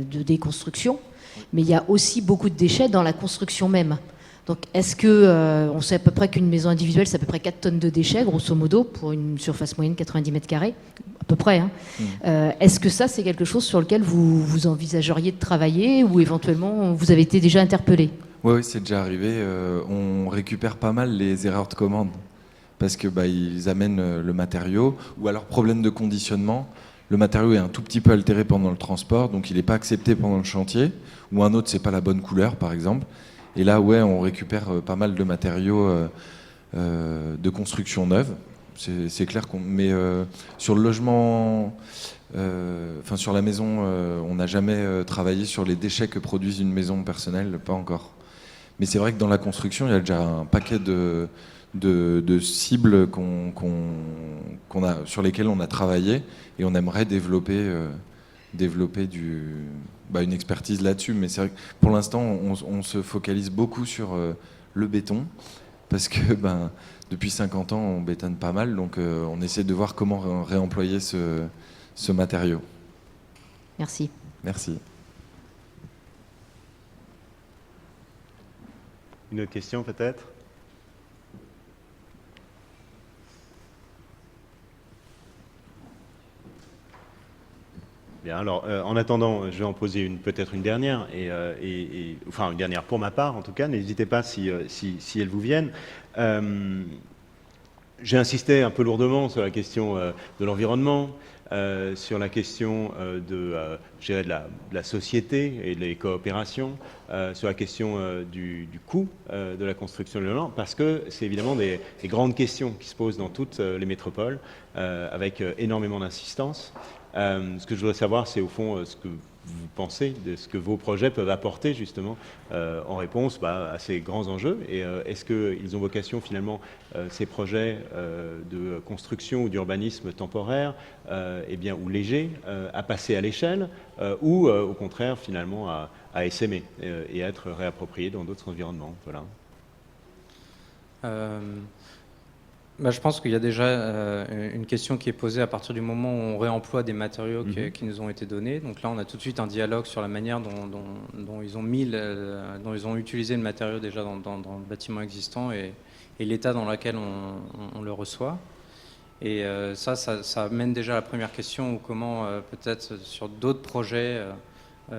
de déconstruction, mais il y a aussi beaucoup de déchets dans la construction même. Donc, est-ce que, on sait à peu près qu'une maison individuelle, c'est à peu près 4 tonnes de déchets, grosso modo, pour une surface moyenne 90 mètres carrés, à peu près. Hein. Est-ce que ça, c'est quelque chose sur lequel vous envisageriez de travailler ou éventuellement vous avez été déjà interpellé? Oui, c'est déjà arrivé. On récupère pas mal les erreurs de commande parce que ils amènent le matériau ou alors problème de conditionnement. Le matériau est un tout petit peu altéré pendant le transport, donc il n'est pas accepté pendant le chantier, ou un autre, c'est pas la bonne couleur, par exemple. Et là, ouais, on récupère pas mal de matériaux de construction neuve. C'est clair mais sur le logement, sur la maison, on n'a jamais travaillé sur les déchets que produisent une maison personnelle, pas encore. Mais c'est vrai que dans la construction, il y a déjà un paquet de cibles sur lesquelles on a travaillé et on aimerait développer une expertise là-dessus. Mais c'est vrai que pour l'instant, on se focalise beaucoup sur le béton parce que depuis 50 ans, on bétonne pas mal. Donc on essaie de voir comment réemployer ce matériau. Merci. Merci. Une autre question peut-être ? Bien, alors en attendant, je vais en poser peut-être une dernière, enfin une dernière pour ma part en tout cas, n'hésitez pas si elles vous viennent. J'ai insisté un peu lourdement sur la question de l'environnement, sur la question de la société et des coopérations, sur la question du coût de la construction de logement, parce que c'est évidemment des grandes questions qui se posent dans toutes les métropoles, avec énormément d'insistance. Ce que je voudrais savoir, c'est au fond ce que vous pensez de ce que vos projets peuvent apporter justement en réponse à ces grands enjeux, et est-ce qu'ils ont vocation finalement, ces projets de construction ou d'urbanisme temporaire ou léger, à passer à l'échelle ou au contraire finalement à essaimer et à être réappropriés dans d'autres environnements. Voilà. Je pense qu'il y a déjà une question qui est posée à partir du moment où on réemploie des matériaux qui nous ont été donnés. Donc là, on a tout de suite un dialogue sur la manière dont ils ont utilisé le matériau déjà dans le bâtiment existant et l'état dans lequel on le reçoit. Et ça amène déjà à la première question, ou comment peut-être sur d'autres projets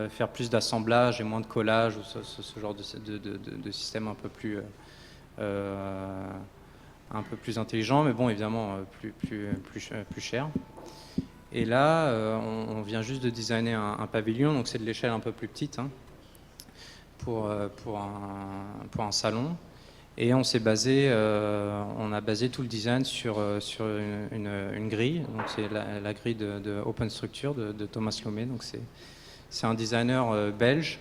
faire plus d'assemblage et moins de collage, ou ce genre de système un peu plus intelligent, mais bon, évidemment plus cher. Et là, on vient juste de designer un pavillon, donc c'est de l'échelle un peu plus petite, hein, pour un salon. Et on a basé tout le design sur une grille. Donc c'est la grille de Open Structure de Thomas Lomé. Donc c'est un designer belge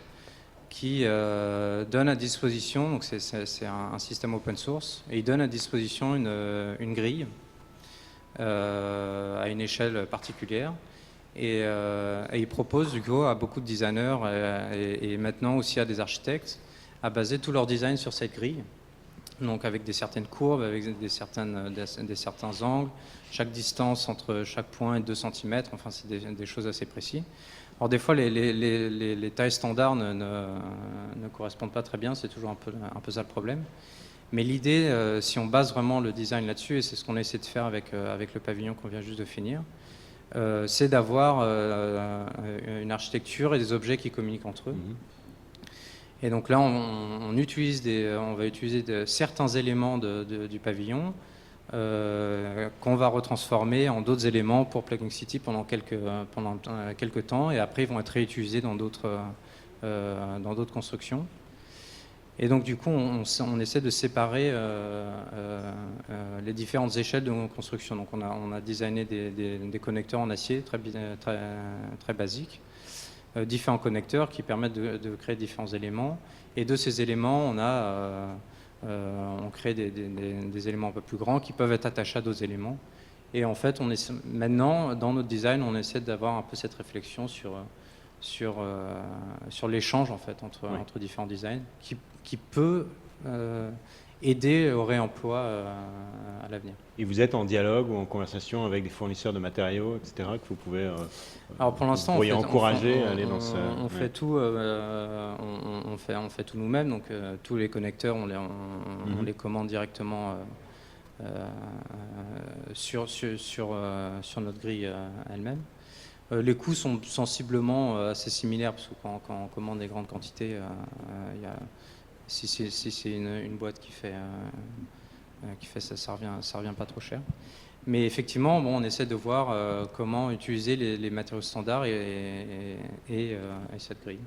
qui donne à disposition, donc c'est un système open source, et il donne à disposition une grille à une échelle particulière, et il propose du coup à beaucoup de designers et maintenant aussi à des architectes à baser tout leur design sur cette grille, donc avec des certaines courbes, avec des certains angles, chaque distance entre chaque point est 2 cm, enfin c'est des choses assez précises. Alors des fois, les tailles standards ne correspondent pas très bien, c'est toujours un peu ça le problème. Mais l'idée, si on base vraiment le design là-dessus, et c'est ce qu'on essaie de faire avec le pavillon qu'on vient juste de finir, c'est d'avoir une architecture et des objets qui communiquent entre eux. Et donc là, on va utiliser certains éléments du pavillon qu'on va retransformer en d'autres éléments pour Plugging City pendant quelques temps, et après ils vont être réutilisés dans d'autres constructions. Et donc du coup, on essaie de séparer les différentes échelles de nos constructions. Donc on a designé des connecteurs en acier très basiques, différents connecteurs qui permettent de créer différents éléments. Et de ces éléments, on crée des éléments un peu plus grands qui peuvent être attachés à d'autres éléments. Et en fait, maintenant, dans notre design, on essaie d'avoir un peu cette réflexion sur l'échange en fait, entre différents designs qui peut aider au réemploi à l'avenir. Et vous êtes en dialogue ou en conversation avec des fournisseurs de matériaux, etc., que vous pouvez Alors pour l'instant, encourager à aller dans ce... On fait tout, on fait tout nous-mêmes. Donc tous les connecteurs, on les commande directement sur notre grille elle-même. Les coûts sont sensiblement assez similaires parce que quand on commande des grandes quantités, si c'est une boîte qui fait ça, ça revient pas trop cher. Mais effectivement, on essaie de voir comment utiliser les matériaux standards et cette grille.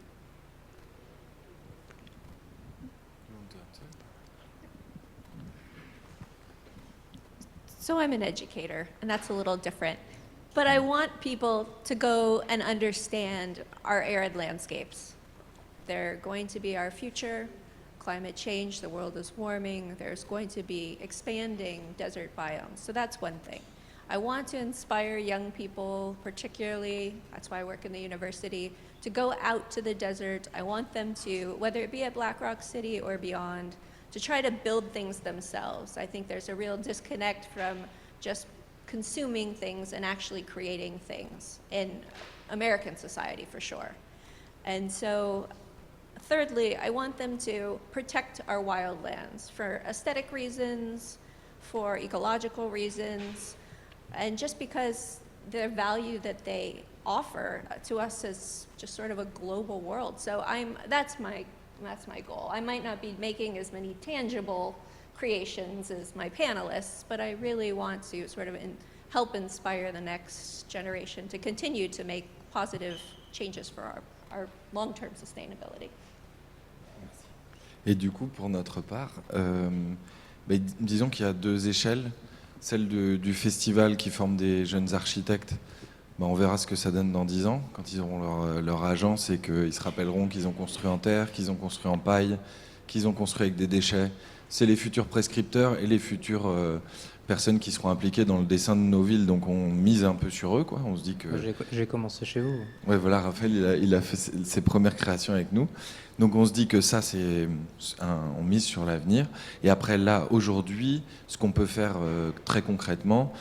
So I'm an educator, and that's a little different. But I want people to go and understand our arid landscapes. They're going to be our future. Climate change, the world is warming, there's going to be expanding desert biomes. So that's one thing. I want to inspire young people, particularly, that's why I work in the university, to go out to the desert. I want them to, whether it be at Black Rock City or beyond, to try to build things themselves. I think there's a real disconnect from just consuming things and actually creating things in American society for sure. And so thirdly, I want them to protect our wildlands for aesthetic reasons, for ecological reasons, and just because the value that they offer to us as just sort of a global world. So that's my goal. I might not be making as many tangible creations as my panelists, but I really want to sort of help inspire the next generation to continue to make positive changes for our long-term sustainability. Et du coup, pour notre part, disons qu'il y a deux échelles. Celle du festival qui forme des jeunes architectes, on verra ce que ça donne dans 10 ans, quand ils auront leur agence et qu'ils se rappelleront qu'ils ont construit en terre, qu'ils ont construit en paille, qu'ils ont construit avec des déchets. C'est les futurs prescripteurs et les futures personnes qui seront impliquées dans le dessin de nos villes. Donc on mise un peu sur eux, quoi. On se dit que... J'ai commencé chez vous. Ouais, voilà, Raphaël, il a fait ses premières créations avec nous. Donc on se dit que ça, on mise sur l'avenir. Et après, là, aujourd'hui, ce qu'on peut faire très concrètement,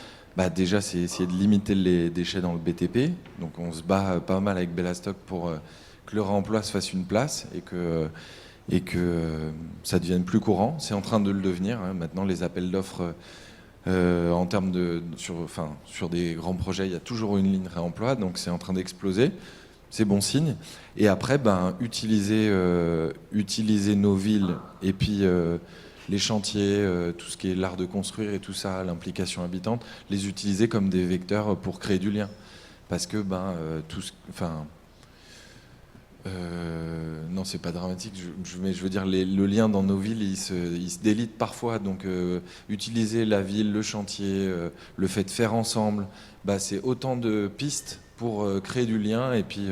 déjà, c'est essayer de limiter les déchets dans le BTP. Donc on se bat pas mal avec Bellastock pour que le réemploi se fasse une place et que ça devienne plus courant. C'est en train de le devenir. Maintenant, les appels d'offres, en termes sur des grands projets, il y a toujours une ligne réemploi, donc c'est en train d'exploser. C'est bon signe. Et après, utiliser nos villes et puis les chantiers, tout ce qui est l'art de construire et tout ça, l'implication habitante, les utiliser comme des vecteurs pour créer du lien. Parce que non, c'est pas dramatique, mais je veux dire, le lien dans nos villes, il se délite parfois. Donc, utiliser la ville, le chantier, le fait de faire ensemble, c'est autant de pistes pour créer du lien et puis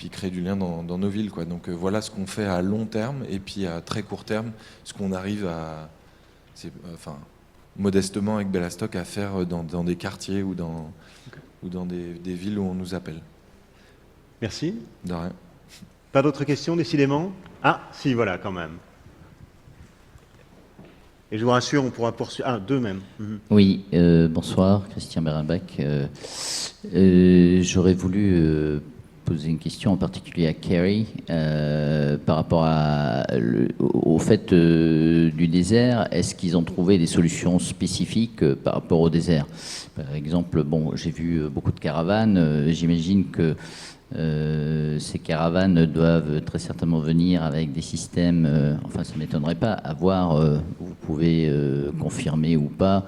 créer du lien dans nos villes, quoi. Donc, voilà ce qu'on fait à long terme et puis à très court terme, ce qu'on arrive modestement avec Bellastock à faire dans des quartiers ou dans des villes où on nous appelle. Merci. De rien. Pas d'autres questions, décidément? Ah, si, voilà, quand même. Et je vous rassure, on pourra poursuivre... Ah, deux même. Oui, bonsoir, Christian Berenbach. J'aurais voulu poser une question en particulier à Kerry par rapport au fait du désert. Est-ce qu'ils ont trouvé des solutions spécifiques par rapport au désert? Par exemple, bon, j'ai vu beaucoup de caravanes. J'imagine que ces caravanes doivent très certainement venir avec des systèmes, enfin ça ne m'étonnerait pas, à voir, vous pouvez confirmer ou pas,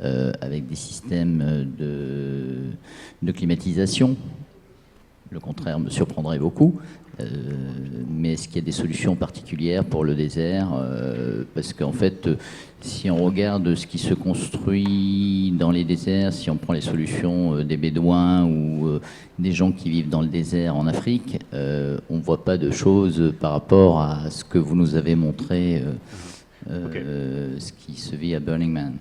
avec des systèmes de climatisation. Le contraire me surprendrait beaucoup. Mais est-ce qu'il y a des solutions particulières pour le désert? Parce qu'en fait, si on regarde ce qui se construit dans les déserts, si on prend les solutions des Bédouins ou des gens qui vivent dans le désert en Afrique, on ne voit pas de choses par rapport à ce que vous nous avez montré, ce qui se vit à Burning Man.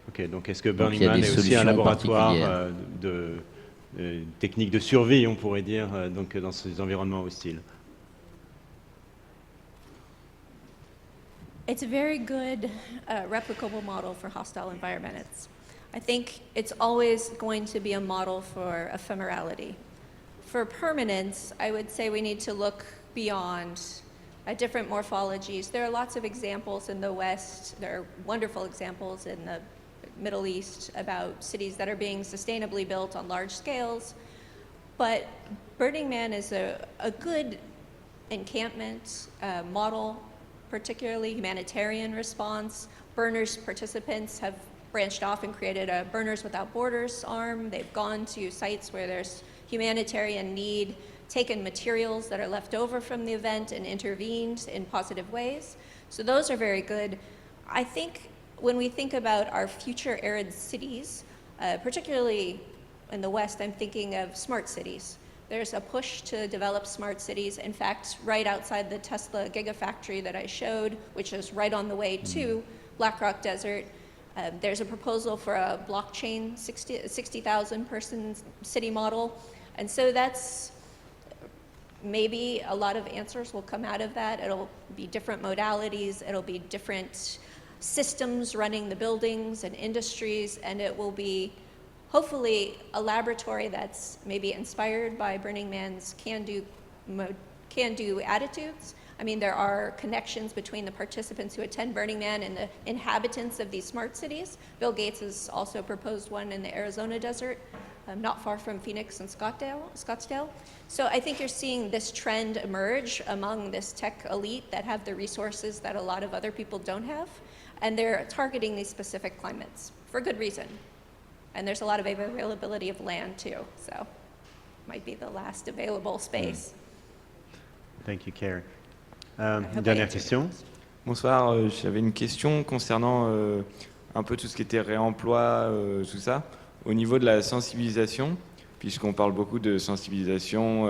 Ok, donc est-ce que Donc, Burning il y a Man des est aussi un solutions laboratoire particulières. de techniques de survie, on pourrait dire, donc dans ces environnements hostiles? It's a very good replicable model for hostile environments. I think it's always going to be a model for ephemerality. For permanence, I would say we need to look beyond different morphologies. There are lots of examples in the West. There are wonderful examples in the Middle East about cities that are being sustainably built on large scales. But Burning Man is a good encampment model, particularly humanitarian response. Burners participants have branched off and created a Burners Without Borders arm. They've gone to sites where there's humanitarian need, taken materials that are left over from the event and intervened in positive ways. So those are very good. I think when we think about our future arid cities, particularly in the West, I'm thinking of smart cities. There's a push to develop smart cities. In fact, right outside the Tesla Gigafactory that I showed, which is right on the way to Black Rock Desert, there's a proposal for a blockchain 60,000 person city model. And so that's maybe a lot of answers will come out of that. It'll be different modalities. It'll be different systems running the buildings and industries, and it will be hopefully a laboratory that's maybe inspired by Burning Man's can-do attitudes. I mean, there are connections between the participants who attend Burning Man and the inhabitants of these smart cities. Bill Gates has also proposed one in the Arizona desert, not far from Phoenix and Scottsdale. So I think you're seeing this trend emerge among this tech elite that have the resources that a lot of other people don't have, and they're targeting these specific climates for good reason. And there's a lot of availability of land too, so might be the last available space. Thank you, Carrie. hope I Dernière answered question. Bonsoir, j'avais une question concernant un peu tout ce qui était réemploi, tout ça. Au niveau de la sensibilisation, puisqu'on parle beaucoup de sensibilisation,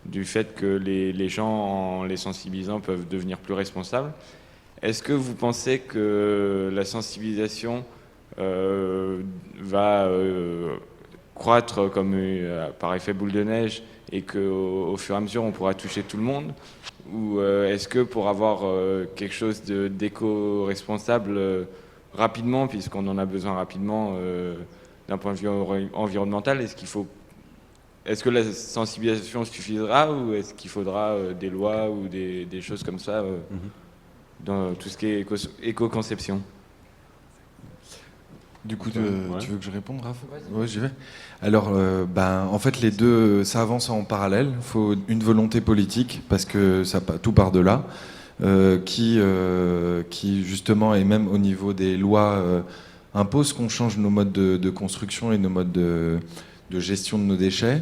du fait que les gens, en les sensibilisant, peuvent devenir plus responsables, est-ce que vous pensez que la sensibilisation va croître comme par effet boule de neige et qu'au fur et à mesure on pourra toucher tout le monde? Ou est-ce que pour avoir quelque chose d'éco-responsable rapidement, puisqu'on en a besoin rapidement d'un point de vue environnemental, est-ce que la sensibilisation suffira ou est-ce qu'il faudra des lois ou des choses comme ça dans tout ce qui est éco-conception? Du coup, tu veux que je réponde, Raph? Oui, j'y vais. Alors, en fait, les deux, ça avance en parallèle. Il faut une volonté politique, parce que tout part de là, qui justement, et même au niveau des lois, impose qu'on change nos modes de construction et nos modes de gestion de nos déchets.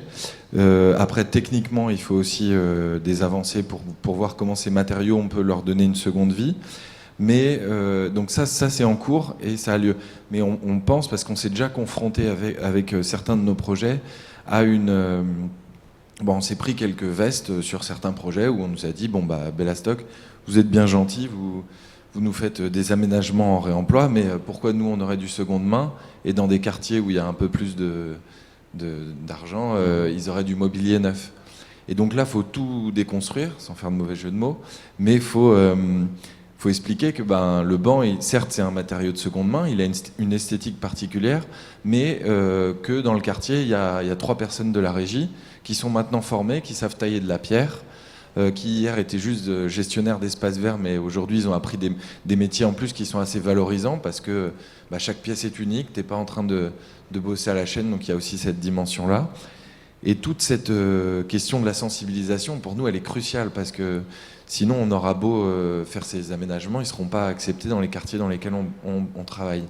Après, techniquement, il faut aussi des avancées pour voir comment ces matériaux, on peut leur donner une seconde vie. Mais donc ça c'est en cours et ça a lieu. Mais on pense, parce qu'on s'est déjà confronté avec certains de nos projets, à on s'est pris quelques vestes sur certains projets où on nous a dit Bellastock, vous êtes bien gentil, vous nous faites des aménagements en réemploi, mais pourquoi nous on aurait du seconde main, et dans des quartiers où il y a un peu plus d'argent, ils auraient du mobilier neuf. Et donc là, il faut tout déconstruire, sans faire de mauvais jeu de mots, mais il faut expliquer que le banc, certes c'est un matériau de seconde main, il a une esthétique particulière, mais que dans le quartier, il y a 3 personnes de la régie qui sont maintenant formés, qui savent tailler de la pierre, qui hier étaient juste gestionnaires d'espaces verts, mais aujourd'hui ils ont appris des métiers en plus qui sont assez valorisants parce que chaque pièce est unique, tu n'es pas en train de bosser à la chaîne, donc il y a aussi cette dimension-là. Et toute cette question de la sensibilisation, pour nous, elle est cruciale parce que sinon on aura beau faire ces aménagements, ils ne seront pas acceptés dans les quartiers dans lesquels on travaille.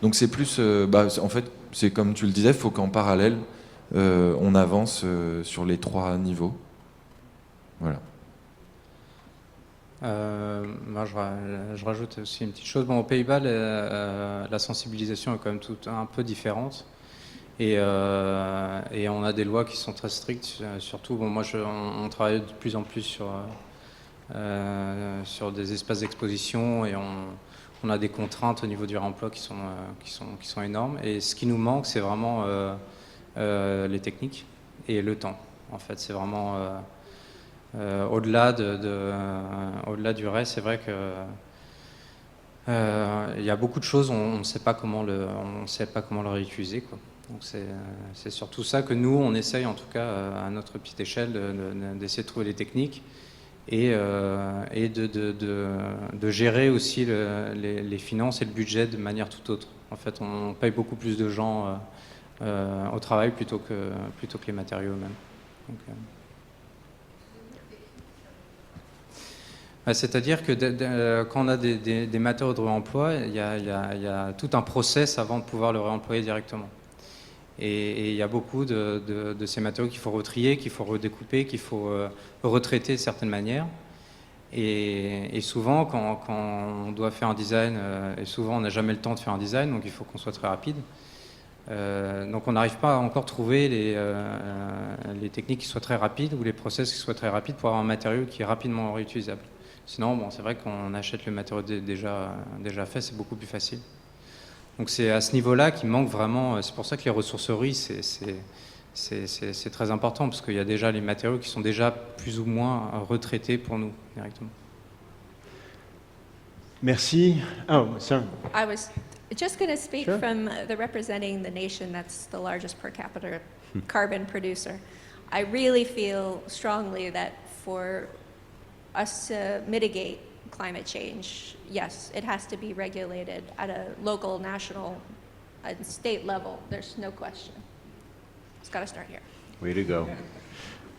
Donc c'est plus, en fait, c'est comme tu le disais, il faut qu'en parallèle, on avance sur les 3 niveaux. Voilà. Moi, je rajoute aussi une petite chose. Bon, aux Pays-Bas, la sensibilisation est quand même un peu différente. Et on a des lois qui sont très strictes. Surtout, bon, moi, on travaille de plus en plus sur des espaces d'exposition et on a des contraintes au niveau du réemploi qui sont énormes. Et ce qui nous manque, c'est vraiment les techniques et le temps. En fait, c'est vraiment au-delà du reste, c'est vrai que il y a beaucoup de choses, on ne sait pas comment le réutiliser, quoi. Donc c'est surtout ça que nous, on essaye, en tout cas à notre petite échelle, d'essayer de trouver les techniques et de gérer aussi les finances et le budget de manière tout autre. En fait, on paye beaucoup plus de gens au travail plutôt que les matériaux eux-mêmes. Donc, c'est-à-dire que quand on a des matériaux de réemploi, il y a tout un process avant de pouvoir le réemployer directement. Et il y a beaucoup de ces matériaux qu'il faut retrier, qu'il faut redécouper, qu'il faut retraiter de certaines manières. Et souvent, quand on doit faire un design, et souvent on n'a jamais le temps de faire un design, donc il faut qu'on soit très rapide. Donc on n'arrive pas à encore trouver les techniques qui soient très rapides ou les process qui soient très rapides pour avoir un matériau qui est rapidement réutilisable. Sinon, bon, c'est vrai qu'on achète le matériau déjà fait, c'est beaucoup plus facile. Donc c'est à ce niveau-là qu'il manque vraiment. C'est pour ça que les ressourceries, c'est très important, parce qu'il y a déjà les matériaux qui sont déjà plus ou moins retraités pour nous directement. Merci. Oh, sir. I was just going to speak Sure. from the representing the nation that's the largest per capita carbon producer. I really feel strongly that for us to mitigate climate change, yes, it has to be regulated at a local, national, and state level. There's no question. It's got to start here. Way to go.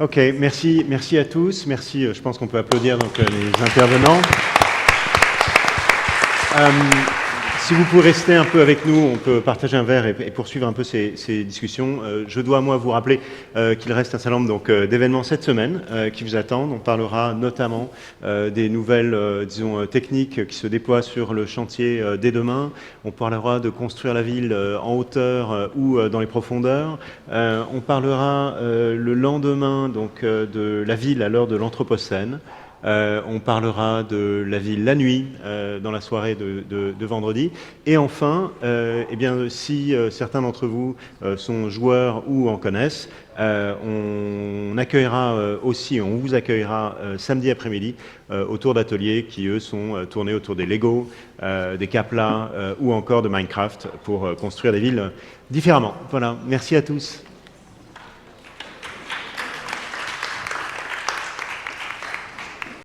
Ok, merci à tous. Merci, je pense qu'on peut applaudir donc, les intervenants. Si vous pouvez rester un peu avec nous, on peut partager un verre et poursuivre un peu ces discussions. Je dois, moi, vous rappeler qu'il reste un certain nombre d'événements cette semaine qui vous attendent. On parlera notamment des nouvelles, disons, techniques qui se déploient sur le chantier dès demain. On parlera de construire la ville en hauteur ou dans les profondeurs. On parlera le lendemain donc, de la ville à l'heure de l'Anthropocène. On parlera de la ville la nuit, dans la soirée de vendredi. Et enfin, eh bien, si certains d'entre vous sont joueurs ou en connaissent, on accueillera aussi, on vous accueillera samedi après-midi autour d'ateliers qui, eux, sont tournés autour des Lego, des Kapla ou encore de Minecraft pour construire des villes différemment. Voilà, merci à tous.